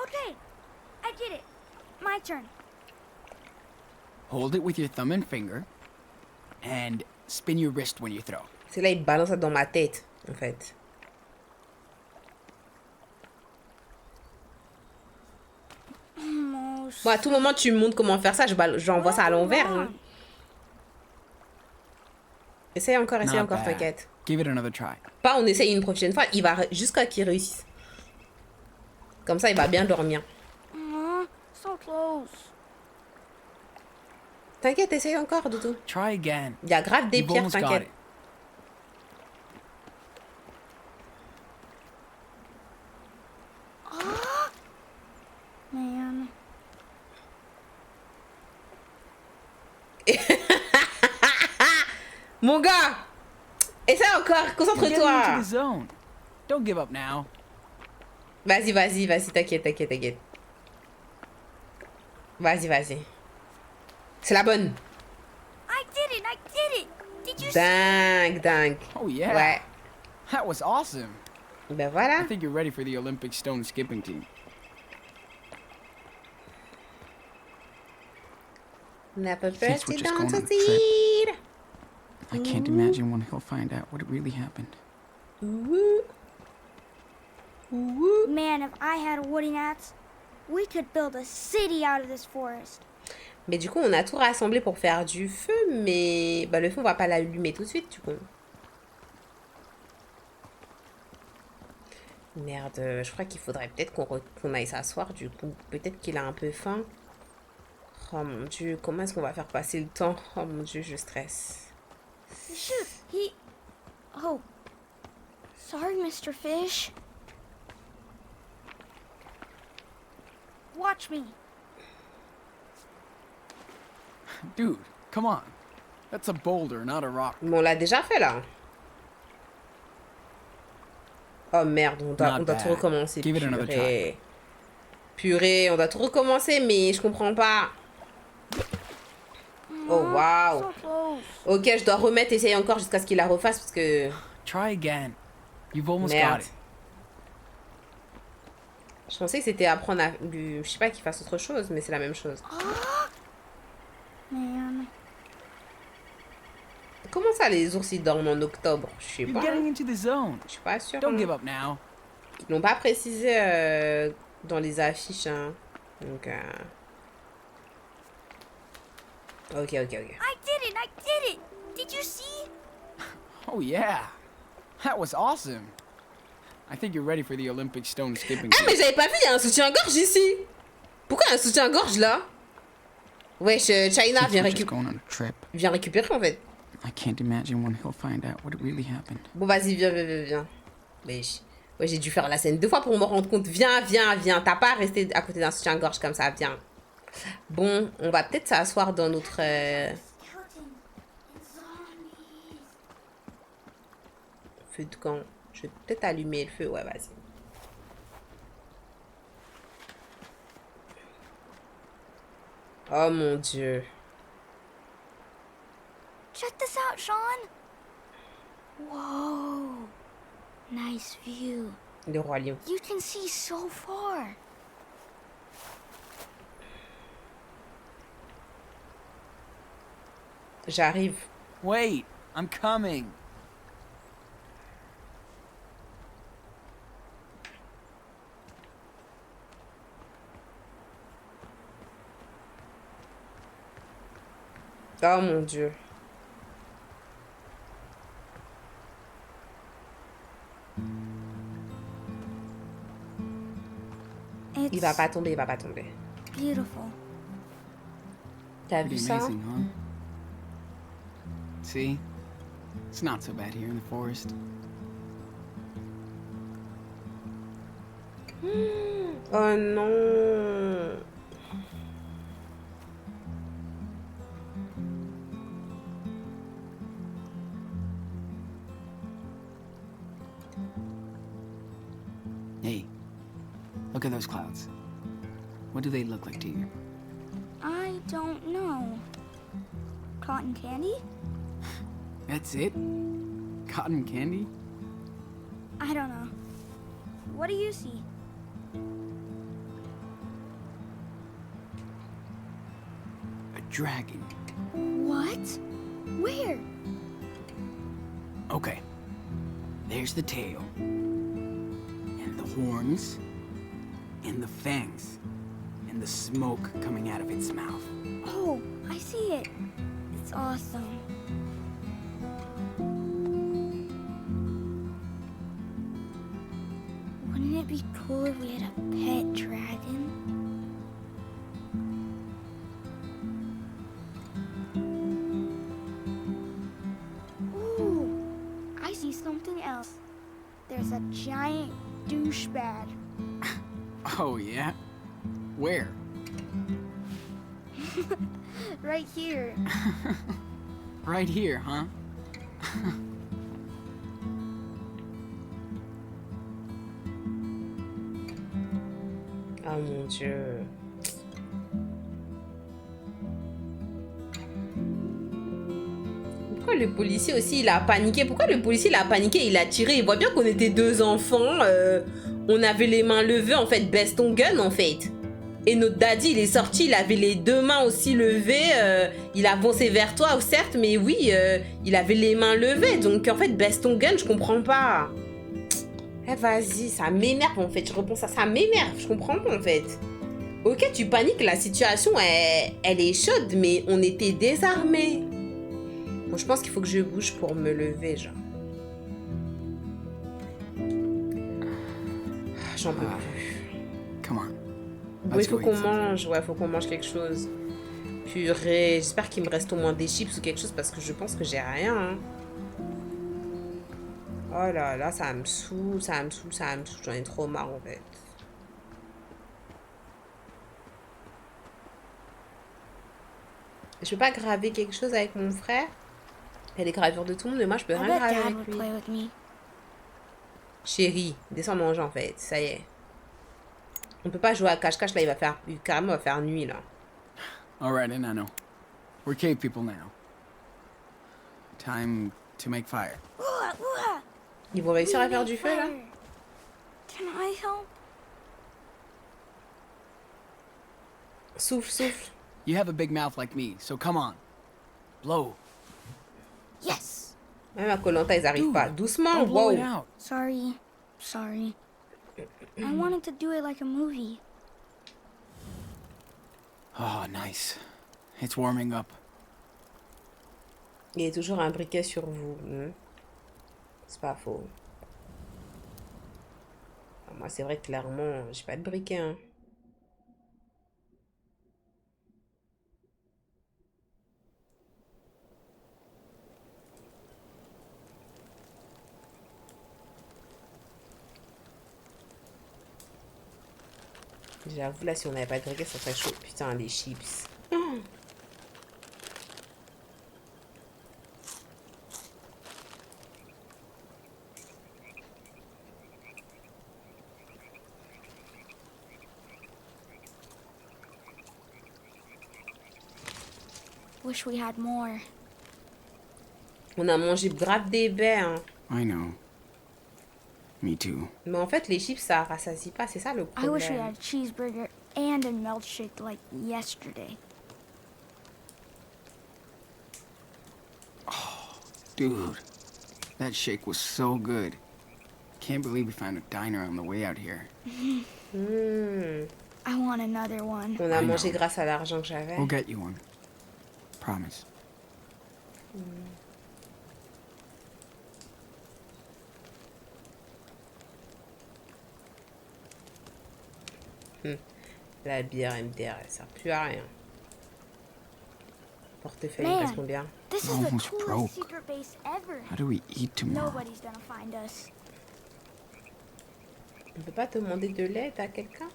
Okay, I did it. My turn. Hold it with your thumb and finger. And spin your wrist when you throw. C'est là, il balance ça dans ma tête, en fait. Almost. Bon, à tout moment, tu me montres comment faire ça, j'envoie ça à l'envers. Hein. Essaye encore, Not bad. t'inquiète. Give it another try. Pas, on essaye une prochaine fois, il va jusqu'à qu'il réussisse. Comme ça, il va bien dormir. Aw, so close. T'inquiète, essaye encore, Doudou. Try again. Il y a grave des You've pierres, almost got t'inquiète. it. Man. Mon gars! Essaye encore, You're getting into concentre-toi. the zone. Don't give up now. Vas-y, vas-y, vas-y, t'inquiète, t'inquiète, t'inquiète. Vas-y, vas-y. C'est la bonne. I did it! I did it! Did you see? Dingue, dingue. Oh yeah. Ouais. That was awesome. Ben I voilà. think you're ready for the Olympic stone skipping team. Never thinks first we're you just don't going on a trip. succeed. I can't imagine when he'll find out what really happened. Ouh. Ouh. Man, if I had a wooden axe, we could build a city out of this forest. Mais du coup, on a tout rassemblé pour faire du feu, mais bah, le feu, on va pas l'allumer tout de suite, du coup. Merde, je crois qu'il faudrait peut-être qu'on aille s'asseoir, du coup. Peut-être qu'il a un peu faim. Oh mon Dieu, comment est-ce qu'on va faire passer le temps? Oh mon Dieu, je stresse. Shoot, he... Oh. Sorry, Mr. Fish. Watch me. Dude, come on. That's a boulder, not a rock. Bon, on l'a déjà fait, là. Oh merde, on doit Not tout bad. recommencer. Give it another Purée. Purée, on doit tout recommencer, mais je comprends pas. Oh, waouh. So close. Ok, je dois remettre, essayer encore jusqu'à ce qu'il la refasse, parce que... Try again. You've almost got Merde. it. Je pensais que c'était apprendre à... Je sais pas qu'il fasse autre chose, mais c'est la même chose. Man. Comment ça, les ours, ils dorment en octobre? Je sais You're pas. getting into the zone. Je suis pas sûre. Don't hein. give up now. Ils l'ont pas précisé dans les affiches. Hein. Donc, Ok. I did it! I did it! Did you see? Oh yeah. That was awesome. I think you're ready for the Olympic stone skipping Ah, team. mais j'avais pas vu, il y a un soutien-gorge ici. Pourquoi il y a un soutien-gorge là? Wesh, China, Thinks viens, we're just going on a trip. viens récupérer en fait. I can't imagine when he'll find out what really happened. Bon, vas-y, viens. Wesh. Ouais, j'ai dû faire la scène 2 fois pour me rendre compte. Viens. T'as pas à rester à côté d'un soutien-gorge comme ça, viens. Bon, on va peut-être s'asseoir dans notre... feu de camp. Je vais peut-être allumer le feu. Ouais, vas-y. Oh mon Dieu. Check this out, Sean. Whoa. Nice view. Le roi lion. You can see so far. J'arrive. Wait, I'm coming. Oh mon Dieu. It's Il va pas tomber. beautiful. T'as vu Pretty ça? amazing, huh? See? It's not so bad here in the forest. Oh non. Hey, look at those clouds. What do they look like to you? I don't know. Cotton candy? That's it? Cotton candy? I don't know. What do you see? A dragon. What? Where? Okay. There's the tail. And the horns. And the fangs. And the smoke coming out of its mouth. Oh, I see it. It's awesome. Wouldn't it be cool if we had a pet dragon? there's a giant douchebag. Oh, yeah? Where? Right here. Right here, huh? Oh mon Dieu. Pourquoi le policier aussi il a paniqué? Pourquoi le policier il a paniqué? Il a tiré. Il voit bien qu'on était deux enfants. On avait les mains levées en fait. Baisse ton gun en fait. Et notre daddy il est sorti. Il avait les deux mains aussi levées. Il a avancé vers toi certes. Mais oui il avait les mains levées. Donc en fait baisse ton gun. Je comprends pas. Eh vas-y ça m'énerve en fait. Je repense à ça. Ça m'énerve. Je comprends pas en fait. Ok tu paniques. La situation elle est chaude. Mais on était désarmés. Bon, je pense qu'il faut que je bouge pour me lever, genre. J'en peux plus. Come on. Bon, il Let's faut go qu'on eat something. mange. Ouais, faut qu'on mange quelque chose. Purée. J'espère qu'il me reste au moins des chips ou quelque chose parce que je pense que j'ai rien. Hein. Oh là là, ça me saoule, ça me saoule, ça me saoule. J'en ai trop marre en fait. Je peux pas graver quelque chose avec mon frère? Il y a des gravures de tout le monde, mais moi je peux I rien bet graver Dad avec would lui. play with me. Chérie, descends manger en fait, ça y est. On peut pas jouer à cache-cache là, carrément il va faire nuit là. All right, Enano. We're cave people now. Time to make fire. Ils vont réussir à faire du feu là? Can I help? Souffle, souffle. You have a big mouth like me, so come on. Blow. Yes. Même à Koh-Lanta, ils arrivent Dude, pas. Doucement, Don't blow it wow. out. Sorry. Sorry. I wanted to do it like a movie. Oh, nice. It's warming up. Il y a toujours un briquet sur vous. C'est pas faux. Moi, c'est vrai, clairement, j'ai pas de briquet. Hein. J'avoue, là, si on n'avait pas de briquet, ça serait chaud. Putain, les chips. Wish we had more. On a mangé grave des baies. Hein. I know. Me too. Mais en fait, les chips, ça rassasie pas. C'est ça le I wish we problème. had a cheeseburger and a milkshake like yesterday. Dude, that shake was so good. Can't believe we found a diner on the way out here. I want another one. On a I mangé know. grâce à l'argent que j'avais. We'll get you one. Promise. La bière MDR, elle sert plus à rien. Portefeuille, il Man. reste combien? This is the Almost coolest broke. secret base ever. How do we eat tomorrow? Nobody's gonna find us. On peut pas te demander de l'aide à quelqu'un?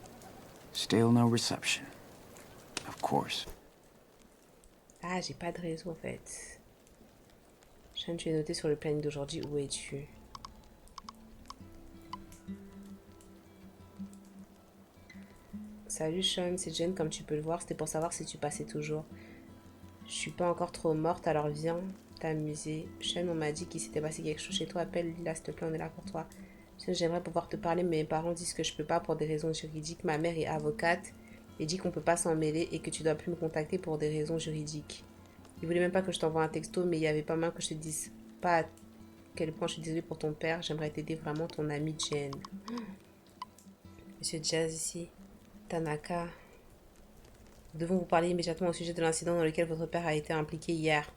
Still no reception. Of course. Ah, j'ai pas de réseau en fait. Sean, tu es noté sur le planning d'aujourd'hui. Où es-tu? Salut Sean, c'est Jen comme tu peux le voir. C'était pour savoir si tu passais toujours. Je suis pas encore trop morte, alors viens t'amuser. Sean, on m'a dit qu'il s'était passé quelque chose chez toi. Appelle Lila, s'il te plaît, on est là pour toi. Sean, j'aimerais pouvoir te parler, mais mes parents disent que je peux pas pour des raisons juridiques. Ma mère est avocate et dit qu'on peut pas s'en mêler et que tu dois plus me contacter pour des raisons juridiques. Il voulait même pas que je t'envoie un texto, mais il y avait pas mal que je te dise pas à quel point je suis désolée pour ton père. J'aimerais t'aider vraiment, ton ami Jen. Monsieur Jazz ici. Tanaka. Nous devons vous parler immédiatement au sujet de l'incident dans lequel votre père a été impliqué hier.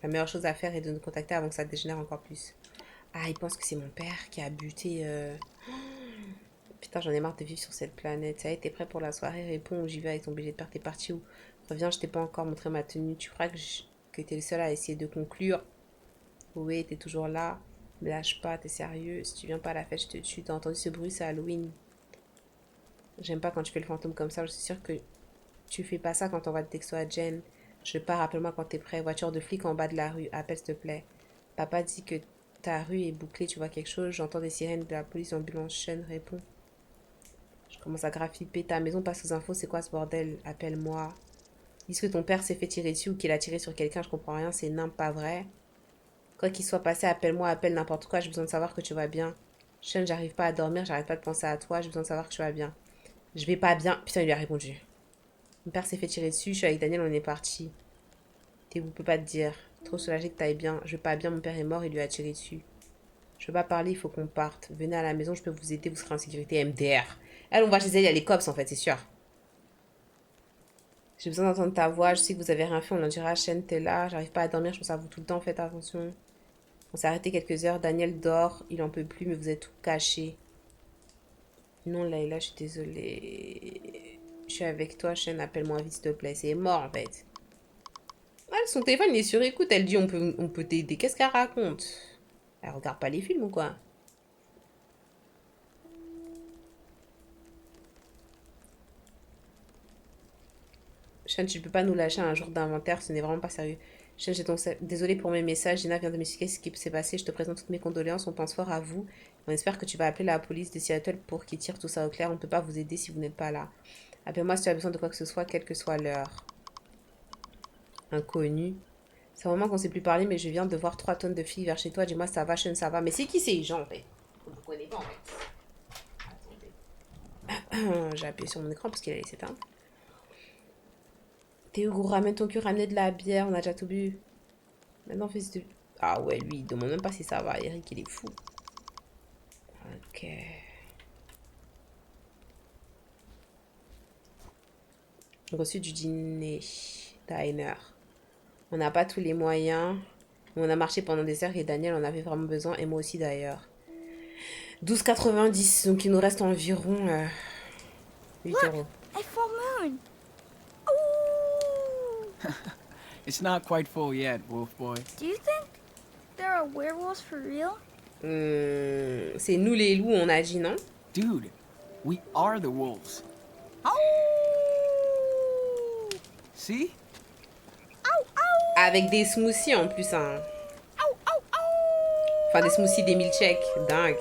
La meilleure chose à faire est de nous contacter avant que ça dégénère encore plus. Ah, il pense que c'est mon père qui a buté... Putain, j'en ai marre de vivre sur cette planète. Ça y est, t'es prêt pour la soirée? Réponds ou j'y vais avec ton billet de père. T'es parti où? Reviens, je t'ai pas encore montré ma tenue. Tu crois que t'es le seul à essayer de conclure? Oui, t'es toujours là. Me lâche pas, t'es sérieux? Si tu viens pas à la fête, je te tue. T'as entendu ce bruit, c'est Halloween. J'aime pas quand tu fais le fantôme comme ça. Je suis sûre que tu fais pas ça quand on va te texto à Jen. Je pars, rappelle-moi quand t'es prêt. Voiture de flic en bas de la rue. Appelle s'il te plaît. Papa dit que ta rue est bouclée. Tu vois quelque chose? J'entends des sirènes de la police, ambulance. Sean répond. Je commence à graffiper. Ta maison passe aux infos. C'est quoi ce bordel? Appelle-moi. Dis que ton père s'est fait tirer dessus ou qu'il a tiré sur quelqu'un. Je comprends rien. C'est n'importe pas vrai. Quoi qu'il soit passé, appelle-moi, appelle n'importe quoi. J'ai besoin de savoir que tu vas bien. Sean, j'arrive pas à dormir. J'arrête pas de penser à toi. J'ai besoin de savoir que tu vas bien. Je vais pas bien. Putain, il lui a répondu. Mon père s'est fait tirer dessus. Je suis avec Daniel. On est parti. T'es où? Peut pas te dire. Trop soulagé que t'ailles bien. Je vais pas bien. Mon père est mort. Il lui a tiré dessus. Je veux pas parler. Il faut qu'on parte. Venez à la maison. Je peux vous aider. Vous serez en sécurité. MDR. Elle, on va chez elle. Il y a les cops en fait. C'est sûr. J'ai besoin d'entendre ta voix. Je sais que vous avez rien fait. On en dira. Sean, t'es là. J'arrive pas à dormir. Je pense à vous tout le temps. Faites attention. On s'est arrêté quelques heures. Daniel dort. Il en peut plus, mais vous êtes tout caché. Non, Layla, je suis désolée. Je suis avec toi, Sean. Appelle-moi vite, s'il te plaît. C'est mort, en fait. Ah, son téléphone, il est sur écoute. Elle dit, on peut t'aider. Qu'est-ce qu'elle raconte? Elle regarde pas les films ou quoi? Sean, tu peux pas nous lâcher un jour d'inventaire. Ce n'est vraiment pas sérieux. Sean, désolé pour mes messages. Gina vient de m'expliquer ce qui s'est passé. Je te présente toutes mes condoléances. On pense fort à vous. On espère que tu vas appeler la police de Seattle pour qu'ils tirent tout ça au clair. On ne peut pas vous aider si vous n'êtes pas là. Appelle-moi si tu as besoin de quoi que ce soit, quelle que soit l'heure. Inconnu. C'est un moment qu'on ne s'est plus parlé, mais je viens de voir 3 tonnes de filles vers chez toi. Dis-moi, ça va, Sean, ça va. Mais c'est qui ces gens, en fait? Vous ne connaissez pas, en fait. Attendez. J'ai appuyé sur mon écran parce qu'il allait s'éteindre. Théo, gros, ramène ton cul, ramenez de la bière, on a déjà tout bu. Maintenant, fils de... Ah ouais, lui, il demande même pas si ça va. Eric, il est fou. Ok. Reçu du dîner. Diner. On n'a pas tous les moyens. Mais on a marché pendant des heures et Daniel en avait vraiment besoin. Et moi aussi, d'ailleurs. 12,90. Donc, il nous reste environ 8 euros. A full moon. Ooh. It's not quite full yet, Wolf Boy. Do you think there are werewolves for real? C'est nous les loups, on a dit, non? Dude, we are the wolves. See? Avec des smoothies en plus, hein. Enfin, des smoothies, des milkshakes. Dingue.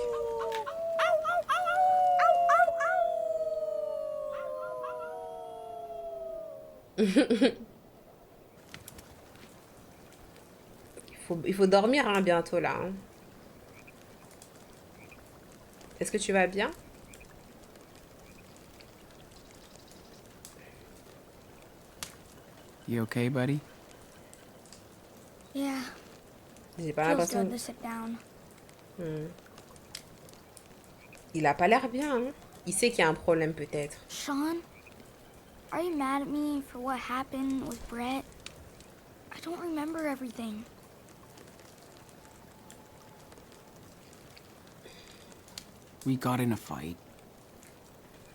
Il faut dormir, hein, bientôt, là. Hein. Est-ce que tu vas bien? You okay, buddy? Yeah. J'ai pas Feels l'impression... good to sit down. Il a pas l'air bien, hein. Il sait qu'il y a un problème, peut-être. Sean, are you mad at me for what happened with Brett? I don't remember everything. We got in a fight.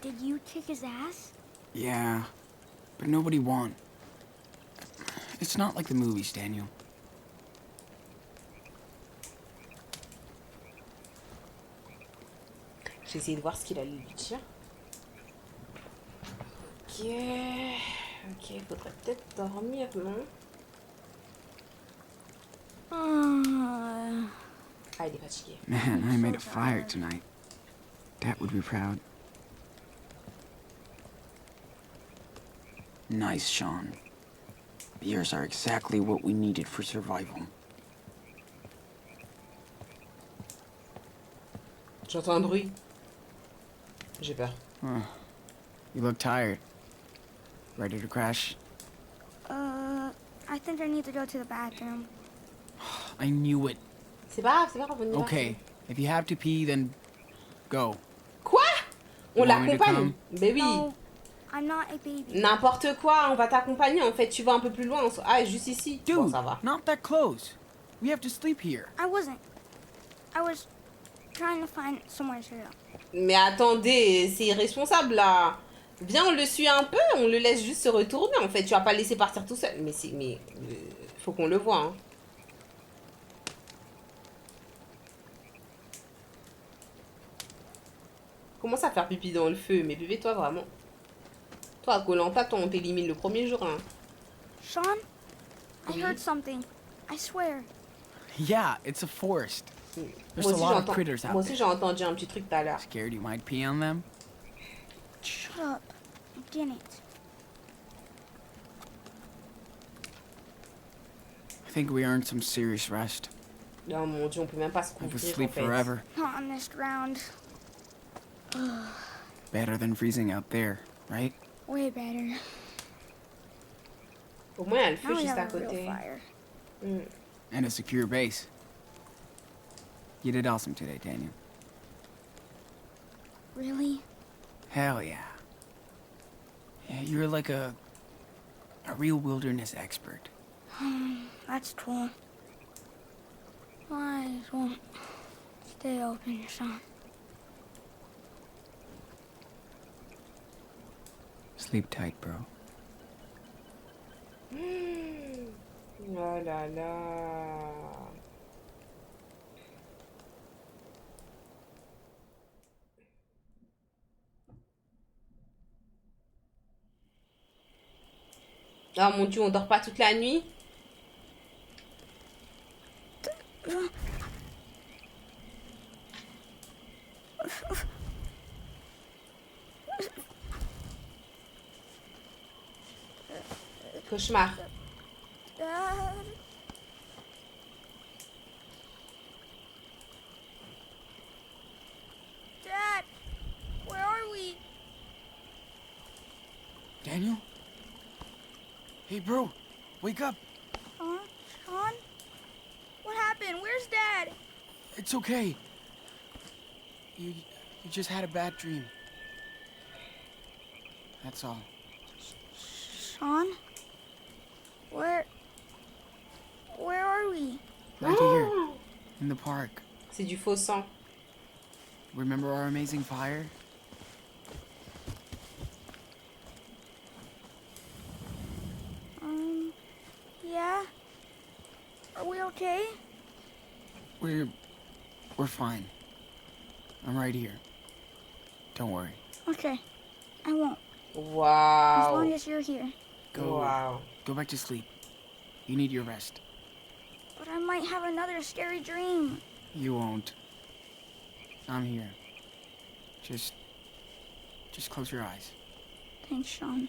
Did you kick his ass? Yeah, but nobody won. It's not like the movies, Daniel. J'ai essayé de voir ce qu'il allait lui dire. Ok. Ok, il faudrait peut-être dormir, non? Ah, il est fatigué. Man, I made a fire tonight. Dad would be proud. Nice, Sean. Beers are exactly what we needed for survival. J'entends un bruit. J'ai peur. You look tired. Ready to crash? I think I need to go to the bathroom. I knew it. C'est pas grave, on y va. Okay, if you have to pee, then go. Quoi? On You want me to l'accompagne? come? Mais oui. No, I'm not a baby. N'importe quoi, on va t'accompagner en fait. Tu vas un peu plus loin. Ah, juste ici. Dude, Bon, ça va. not that close. We have to sleep here. I wasn't. I was trying to find somewhere to go. Mais attendez, c'est irresponsable là. Viens, on le suit un peu, on le laisse juste se retourner en fait. Tu vas pas le laisser partir tout seul. Mais faut qu'on le voit. Hein. Commence à faire pipi dans le feu, mais bébé, toi, vraiment. Toi, à koh toi, on t'élimine le premier jour, là. Sean, I Oui. heard something. I swear. Yeah, it's a forest. There's Moi a aussi, lot of j'entends- critters moi out aussi, there. j'ai entendu un petit truc tout à l'heure. Scared you might pee on them? Shut up. I didn't. I think we earned some serious rest. Oh mon dieu, on peut même pas se I could couvrir, en sleep fait. forever. Not on this ground. Better than freezing out there, right? Way better. Au moins, il y a le Now feu we juste à have a real côté. fire. Mm. And a secure base. You did awesome today, Daniel. Really? Hell yeah. Yeah, you're like a real wilderness expert. That's cool. Eyes won't stay open, Sean. Sleep tight, bro. Oh là là. Oh mon dieu, on dort pas toute la nuit? Cauchemar. Dad. Dad, where are we? Daniel? Hey, bro. Wake up. Sean? What happened? Where's Dad? It's okay. You just had a bad dream. That's all. Sean? Where are we? Right here. In the park. C'est du faux sang. Remember our amazing fire? Yeah? Are we okay? We're fine. I'm right here. Don't worry. Okay. I won't. As long Waouh. as you're here. Waouh. Go back to sleep. You need your rest. But I might have another scary dream. You won't. I'm here. Just close your eyes. Thanks, Sean.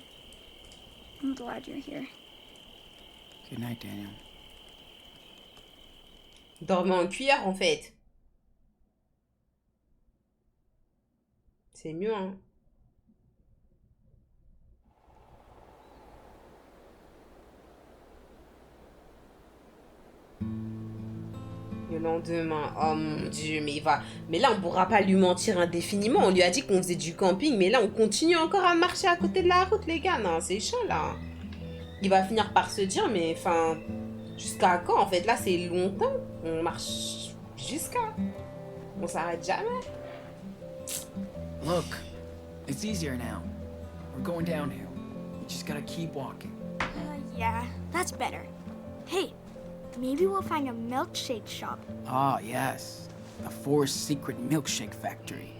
I'm glad you're here. Good night, Daniel. Dormez en cuillère, en fait. C'est mieux, hein. Le lendemain, oh mon dieu, mais il va. Mais là, on pourra pas lui mentir indéfiniment. On lui a dit qu'on faisait du camping, mais là, on continue encore à marcher à côté de la route, les gars. Non, c'est chaud, là. Il va finir par se dire, mais enfin, jusqu'à quand, en fait? Là, c'est longtemps. On marche jusqu'à. On s'arrête jamais. Look, it's easier now. We're going downhill. You just gotta keep walking. Yeah, that's better. Hey, maybe we'll find a milkshake shop. Ah, yes. The Forest Secret Milkshake Factory.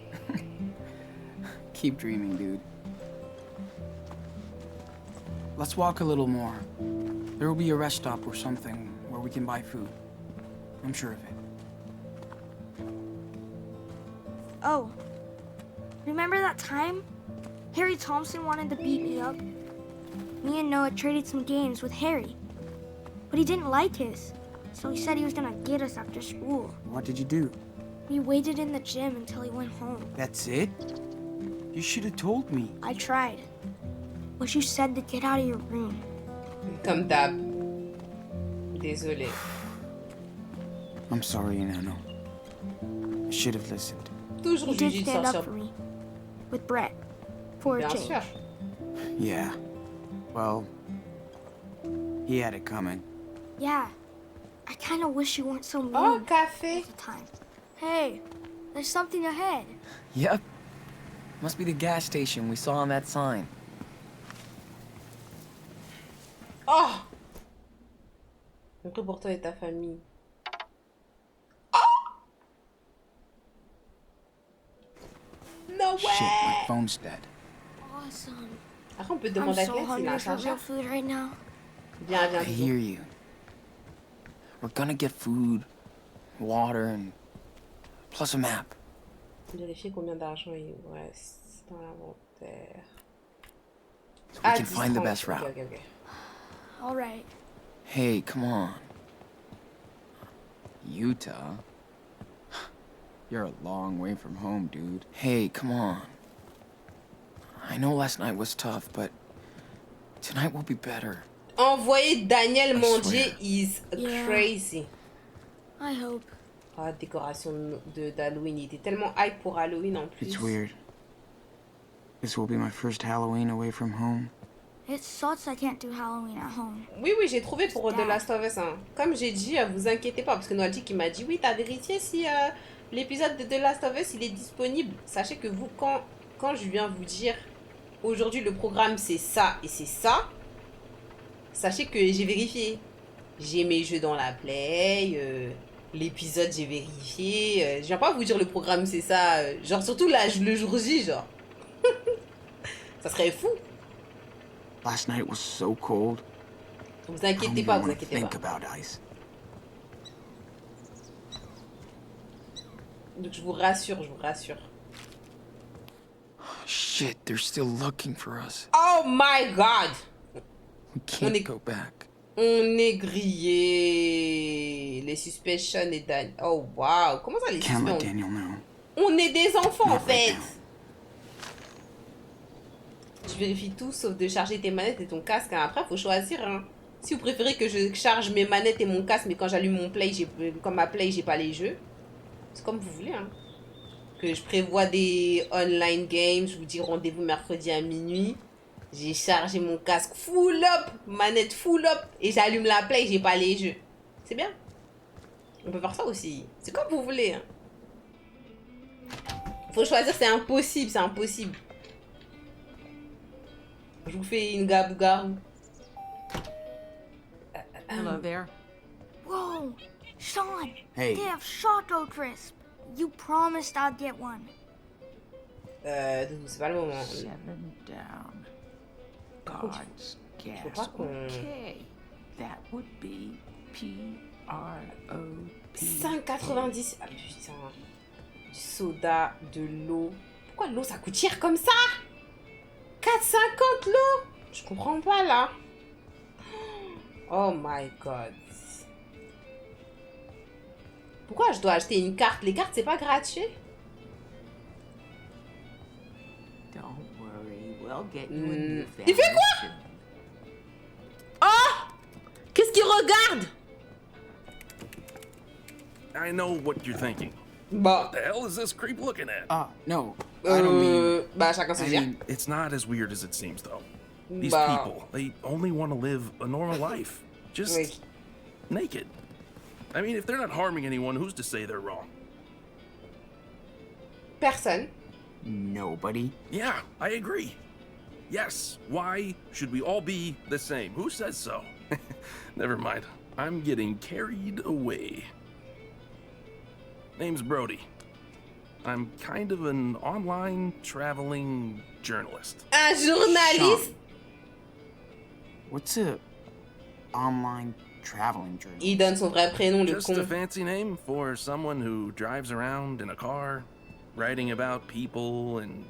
Keep dreaming, dude. Let's walk a little more. There will be a rest stop or something where we can buy food. I'm sure of it. Oh, remember that time? Harry Thompson wanted to beat me up. Me and Noah traded some games with Harry. But he didn't like his, so he said he was gonna get us after school. What did you do? We waited in the gym until he went home. That's it? You should have told me. I tried. But you said to get out of your room. Comme d'hab. Désolé. I'm sorry, Nano. I should have listened. Toujours You did Judy de stand up sortir. for me. With Brett. For a Bien change. sûr. Yeah. Well, he had it coming. Yeah. I kinda wish you weren't so mean Oh, café. all the time. Hey, there's something ahead. Yep. Must be the gas station we saw on that sign. Oh! Montre pour toi et ta famille. Oh! Non! No Shit, my way! phone's dead. Awesome. Après, on peut I'm demander à so Claire s'il a un hungry for chargeur. real food right now. Viens, I viens, hear Doudou. you. We're gonna get food, water, and plus a map. Vérifier combien d'argent il reste dans l'inventaire. So we can find the 10, best 30. route. Ok. All right. Hey, come on. Utah? You're a long way from home, dude. Hey, come on. I know last night was tough, but tonight will be better. Envoyer Daniel I Mandier swear. is Yeah. crazy. I hope. Ah, décoration d'Halloween. Il était tellement hype pour Halloween en plus. It's weird. This will be my first Halloween away from home. It sucks I can't do Halloween at home. Oui, j'ai trouvé pour The Last of Us. Hein. Comme j'ai dit, vous inquiétez pas, parce que Noalty qui m'a dit, oui, t'as vérifié si l'épisode de The Last of Us, il est disponible. Sachez que vous, quand je viens vous dire, aujourd'hui, le programme, c'est ça et c'est ça, sachez que j'ai vérifié. J'ai mes jeux dans la Play, l'épisode, j'ai vérifié. Je viens pas vous dire le programme, c'est ça. Genre, surtout là, le jour J, genre. Ça serait fou. Last night was so cold. Vous I don't inquiétez even pas, vous want to inquiétez think pas. about ice. Donc, je vous rassure, je vous rassure. Shit, they're still looking for us. Oh my god! We can't est- go back. On est grillé. Les suspects Sean et Dan. Oh wow, comment ça les Can't let suspects? Daniel know. On est des enfants en Not right fait. now. Tu vérifies tout sauf de charger tes manettes et ton casque. Hein. Après, faut choisir. Hein. Si vous préférez que je charge mes manettes et mon casque, mais quand j'allume mon play, comme ma play, j'ai pas les jeux. C'est comme vous voulez. Hein. Que je prévois des online games. Je vous dis rendez-vous mercredi à minuit. J'ai chargé mon casque full up, manette full up, et j'allume la play, j'ai pas les jeux. C'est bien. On peut faire ça aussi. C'est comme vous voulez. Hein. Faut choisir, c'est impossible, c'est impossible. Je vous fais une gabou-garou. Hello there. Whoa! Sean! Hey. They have Choco Crisp! You promised I'd get one. C'est pas le moment. Seven down. contre, God's faut gas. pas qu'on... Okay. That would be P-R-O-P. 5,90. Ah putain. Du soda, de l'eau. Pourquoi l'eau ça coûte cher comme ça? 4,50 l'eau? Je comprends pas là. Oh my god. Pourquoi je dois acheter une carte? Les cartes c'est pas gratuit? Don't worry, we'll get you a new Il fait quoi? family soon. Qu'est-ce qu'il regarde? I know what you're thinking. Bah. The hell is this creep looking at? No, I don't mean. Bah chacun se I gère. mean, It's not as weird as it seems, though. These Bah. people, they only want to live a normal life. Just Oui. naked. I mean, if they're not harming anyone, who's to say they're wrong? Personne. nobody. Yeah, I agree. Yes, why should we all be the same? Who says so? Never mind. I'm getting carried away. Name's Brody. I'm kind of an online traveling journalist. Un journaliste. Sean. What's a online traveling journal? Il donne son vrai prénom, le Just a con. fancy name for someone who drives around in a car, writing about people and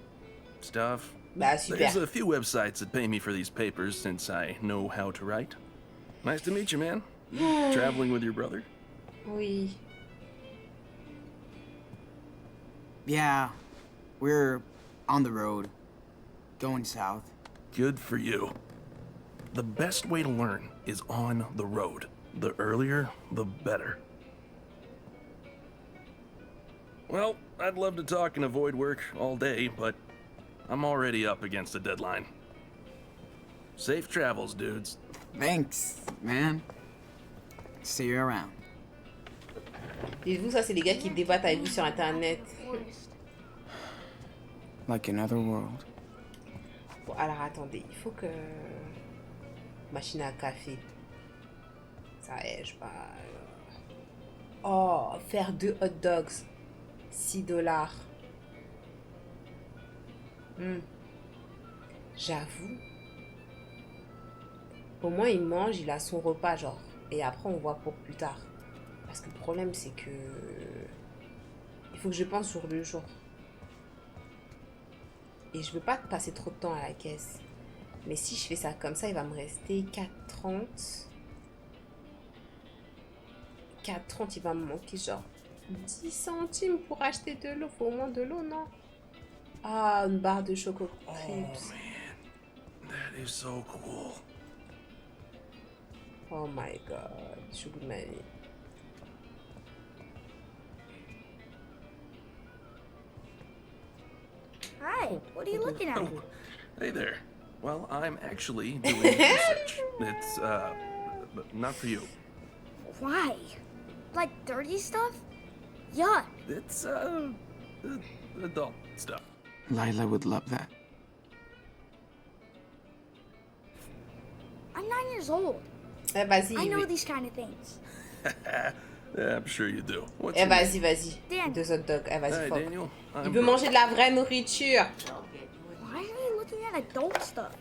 stuff. Bah super. There's a few websites that pay me for these papers since I know how to write. Nice to meet you, man. You traveling with your brother? Oui. Yeah, we're on the road, going south. Good for you. The best way to learn is on the road. The earlier, the better. Well, I'd love to talk and avoid work all day, but I'm already up against a deadline. Safe travels, dudes. Thanks, man. See you around. Dites-vous, ça c'est les gars qui débattent avec vous sur internet. Like another world. Bon, alors attendez, il faut que... Machine à café. Ça est, je pas... Oh, faire 2 hot dogs. $6. J'avoue. Au moins, il mange, il a son repas, genre. Et après, on voit pour plus tard. Parce que le problème, c'est que... Il faut que je pense sur le jour. Et je veux pas passer trop de temps à la caisse. Mais si je fais ça comme ça, il va me rester 4,30. 4,30, il va me manquer genre 10 centimes pour acheter de l'eau. Faut au moins de l'eau, non? Ah, une barre de choco Oh Crips. man, that is so cool. Oh my god, chou de ma vie. Hi, what are you looking at? Oh, hey there. Well, I'm actually doing research. It's not for you. Why? Like dirty stuff? Yuck. It's adult stuff. Lila would love that. I'm 9 years old. Eh, vas-y. I know these kind of things. Yeah, I'm sure you do. What's Eh, your name? vas-y, vas-y. Dan. Deux hot dogs. Eh, vas-y, Hi, fuck. Daniel. Il I'm veut Brooke. manger de la vraie nourriture. Why are you looking at adult stuff?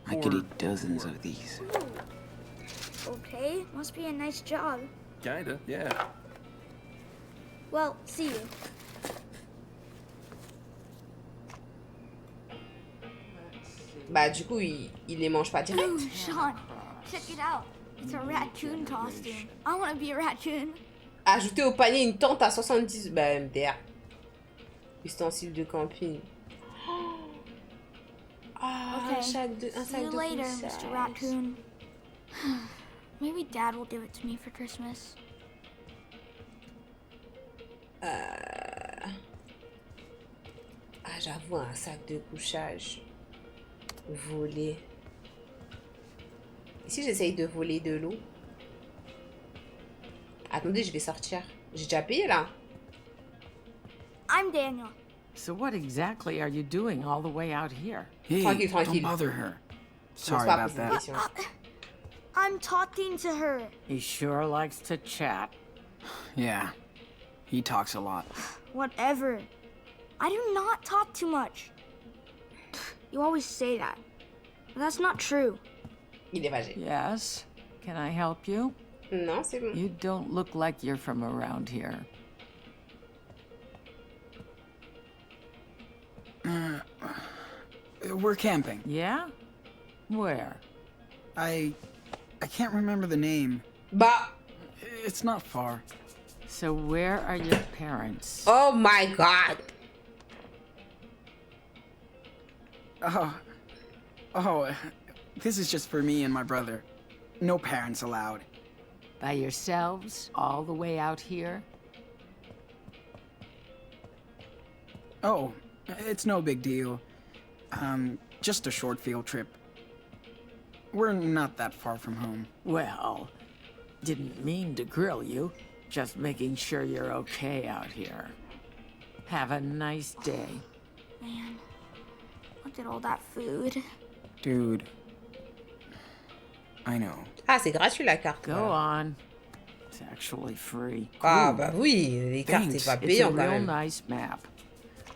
I could eat dozens of these. Ooh. Okay, must be a nice job. Kinda, yeah. Well, see you. Bah, du coup, il les mange pas direct. Ooh, Sean, check it out. It's a raccoon costume. I want to be a raccoon. Ajouter au panier une tente à 70. Bah, MDR. Ustensiles de camping. Ah, Okay. un See sac you de later, couchage. Mr. Raccoon. Maybe Dad will give it to me for Christmas. Ah, j'avoue, un sac de couchage. Voler. Et si j'essaye de voler de l'eau? Attendez, je vais sortir. J'ai déjà payé là. I'm Daniel. So what exactly are you doing all the way out here? Hey, Tranquille, don't tranquille. bother her. Commence Sorry pas à about poser des that. questions. I'm talking to her. He sure likes to chat. Yeah, he talks a lot. Whatever. I do not talk too much. You always say that. But that's not true. Il est vagé. Yes? Can I help you? Non, c'est bon. You don't look like you're from around here. We're camping. Yeah? Where? I can't remember the name. Bah. It's not far. So where are your parents? Oh my god. Oh, this is just for me and my brother. No parents allowed. By yourselves all the way out here? Oh, it's no big deal. Just a short field trip. We're not that far from home. Well, didn't mean to grill you. Just making sure you're okay out here. Have a nice day. Man, look at all that food. Dude. I know. Ah, c'est gratuit la carte. Go voilà. on. It's actually free. Ah, bah oui, les cartes, c'est Thanks. pas It's a payant quand real même. nice map.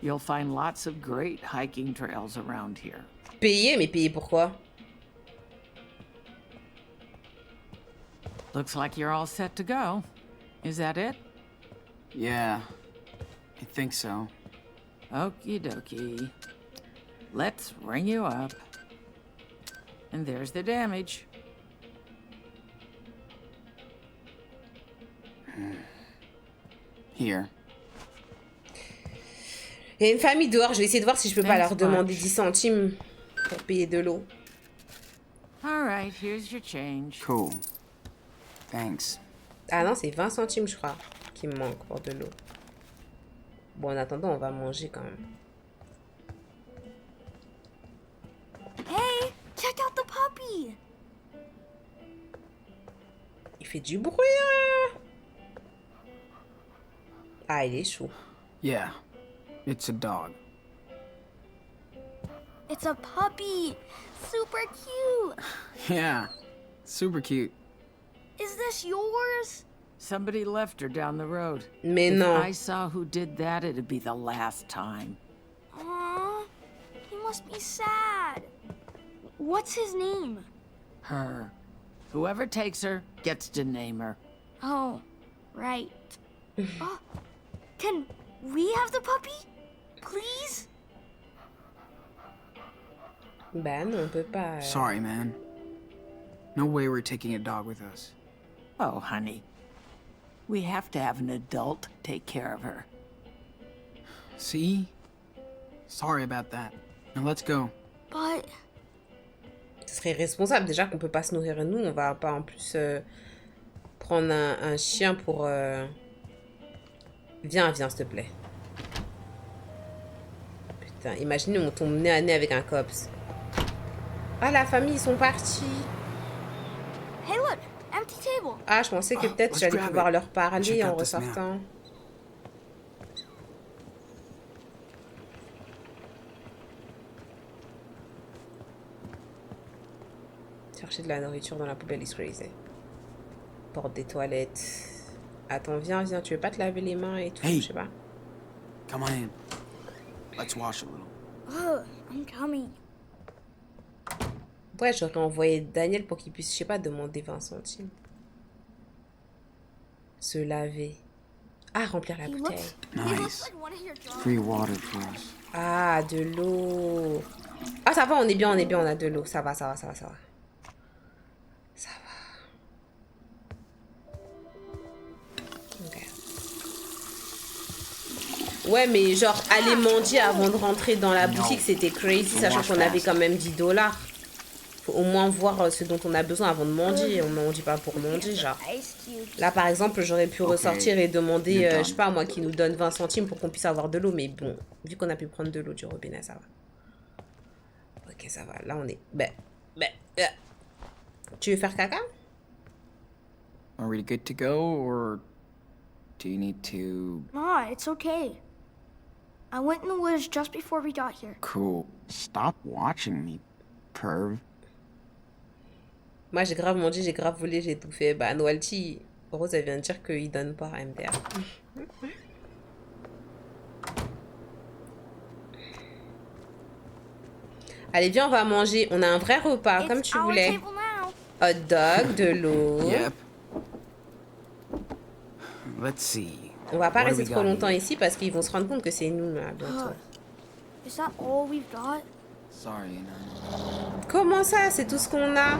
You'll find lots of great hiking trails around here. Payer, mais payer pourquoi? Looks like you're all set to go. Is that it? Yeah, I think so. Okie dokie. Let's ring you up. And there's the damage. Here. Il y a une famille dehors, je vais essayer de voir si je peux pas Thanks leur demander much. 10 centimes pour payer de l'eau. All right, here's your change. Cool. Thanks. Ah non, c'est 20 centimes, je crois, qui me manque pour de l'eau. Bon, en attendant, on va manger quand même. Hey, check out the puppy. Il fait du bruit, hein. Ah, il est chaud. Yeah, it's a dog. It's a puppy. Super cute. Yeah, super cute. Is this yours? Somebody left her down the road. Mais If non. I saw who did that, it'd be the last time. Aww. must be sad. What's his name? Her. Whoever takes her gets to name her. Oh, right. Oh, can we have the puppy? Please? Bah non, on peut pas. Sorry, man. No way we're taking a dog with us. Oh, honey. We have to have an adult take care of her. See? Sorry about that. Now let's go. But Ce serait irresponsable déjà qu'on peut pas se nourrir nous. On va pas en plus prendre un chien pour. Viens, viens, s'il te plaît. Putain, imaginez, on tombe nez à nez avec un cops. Ah, la famille, ils sont partis. hey, look, empty table. Ah, je pensais que Oh, peut-être let's j'allais grab pouvoir it. leur parler Check en out this map. ressortant. Chercher de la nourriture dans la poubelle is crazy. Porte des toilettes. Attends, viens, viens, tu veux pas te laver les mains et tout, Hey. je sais pas. Come on in. Let's wash a little. Ugh, I'm coming. Ouais, j'aurais envoyé Daniel pour qu'il puisse, je sais pas, demander 20 centimes. Se laver. Ah, remplir la He bouteille. looks Nice. like one of your dogs. Free water for us. Ah, de l'eau. Ah, ça va, on est bien, on a de l'eau. Ça va, ça va, ça va, ça va. Ça va. Ok. Ouais, mais genre, aller manger avant de rentrer dans la boutique, c'était crazy, sachant qu'on avait quand même 10 $. Faut au moins voir ce dont on a besoin avant de manger. On mange pas pour manger, genre. Ice cube. Là, par exemple, j'aurais pu ressortir et demander, you're done. je sais pas, moi, qui nous donne 20 centimes pour qu'on puisse avoir de l'eau. Mais bon, vu qu'on a pu prendre de l'eau du robinet, ça va. Ok, ça va. Là, on est... Tu veux faire caca? Are we good to go, or do you need to... Nah, it's okay. I went in the woods just before we got here. Cool. Stop watching me, perv. Moi, j'ai grave mangé, j'ai grave volé, j'ai tout fait. Bah, Noalty, Rose, elle vient de dire qu'il donne pas à MDR. Allez, viens, on va manger. On a un vrai repas, comme It's tu our voulais. table now. Hot dog, de l'eau. Yep. Let's see. On va pas What do rester we trop got longtemps here? ici parce qu'ils vont se rendre compte que c'est nous, là, bientôt. Is that all we've got? Sorry, Nana. Comment ça? C'est tout ce qu'on a?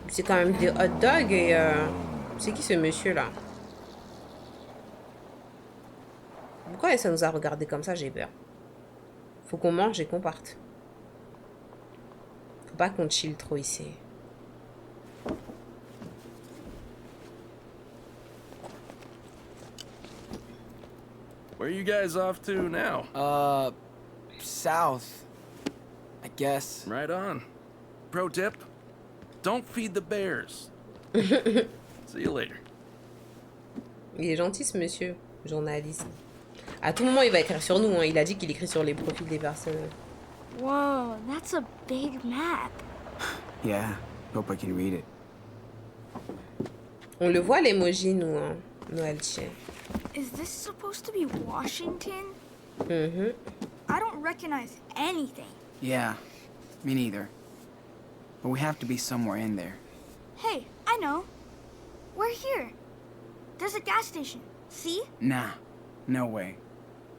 C'est quand même des hot dogs et... C'est qui ce monsieur-là? Pourquoi ça nous a regardé comme ça? J'ai peur. Faut qu'on mange et qu'on parte. Faut pas qu'on chill trop ici. Where you guys off to now? South. I guess. Right on. Pro tip: don't feed the bears. See you later. Il est gentil ce monsieur, journaliste. À tout moment, il va écrire sur nous. Hein. Il a dit qu'il écrit sur les profils des personnes. Whoa, that's a big map. Yeah, hope I can read it. On le voit l'emoji, nous, hein. Noël chien. Is this supposed to be Washington? Mhm. I don't recognize anything. Yeah, me neither. But we have to be somewhere in there. Hey, I know. We're here. There's a gas station. See? Nah, no way.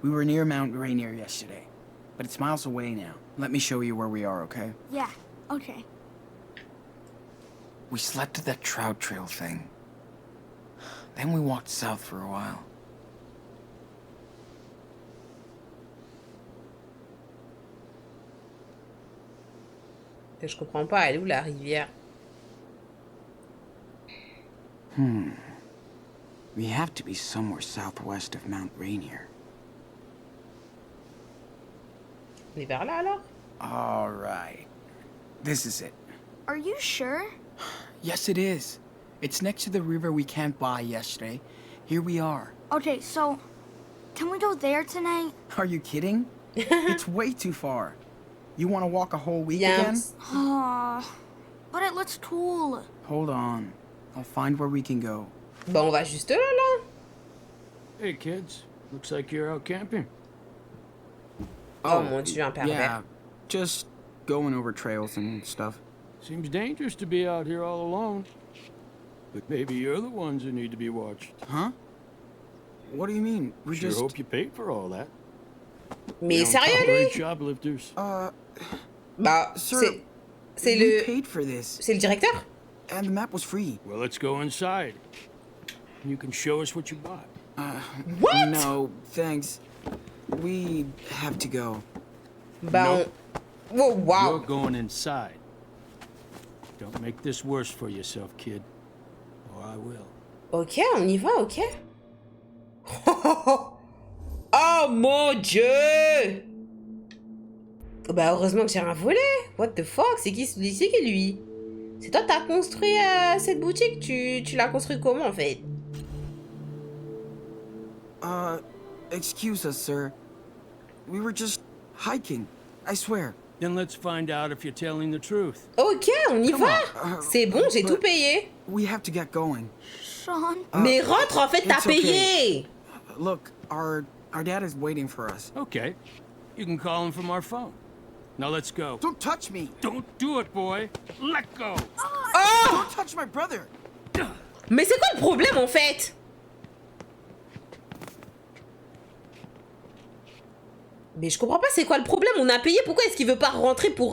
We were near Mount Rainier yesterday, but it's miles away now. Let me show you where we are, okay? Yeah, okay. We slept at that trout trail thing. Then we walked south for a while. Je comprends pas, elle est où la rivière? We have to be somewhere southwest of Mount Rainier. On est vers là alors? All right. This is it. Are you sure? Yes, it is. It's next to the river we camped by yesterday. Here we are. Okay, so can we go there tonight? Are you kidding? It's way too far. You want to walk a whole week again? Yams. But it looks cool. Hold on. I'll find where we can go. Bah on va juste là, là. Hey kids, looks like you're out camping. Oh, mon Dieu, un pervers. Yeah, Just going over trails and stuff. Seems dangerous to be out here all alone. But maybe you're the ones who need to be watched. Huh? What do you mean? We Sure just... hope you paid for all that. Mais We don't sérieux, tolerate lui? shoplifters. Bah, Sir, c'est we le... paid for this. C'est le directeur? And the map was free. Well, let's go inside. You can show us what you bought. What? No, thanks. We have to go. Bah, on... Oh, You're wow. going inside. Don't make this worse for yourself, kid. Or I will. Ok, on y va, ok. Oh mon dieu! Bah heureusement que j'ai rien volé. What the fuck? C'est qui lui? C'est toi t'as construit cette boutique? Tu l'as construit comment en fait? Excuse us, sir. We were just hiking, I swear. Then let's find out if you're telling the truth. Ok, on y va. on, C'est bon, j'ai tout payé. We have to get going. Sean, Mais rentre en fait, t'as it's okay. payé. Look, our dad is waiting for us. Okay. You can call him from our phone. Now let's go. Don't touch me! Don't do it, boy. Let go. Oh! Don't touch my brother! Mais c'est quoi le problème en fait? Mais je comprends pas c'est quoi le problème, on a payé, pourquoi est-ce qu'il veut pas rentrer pour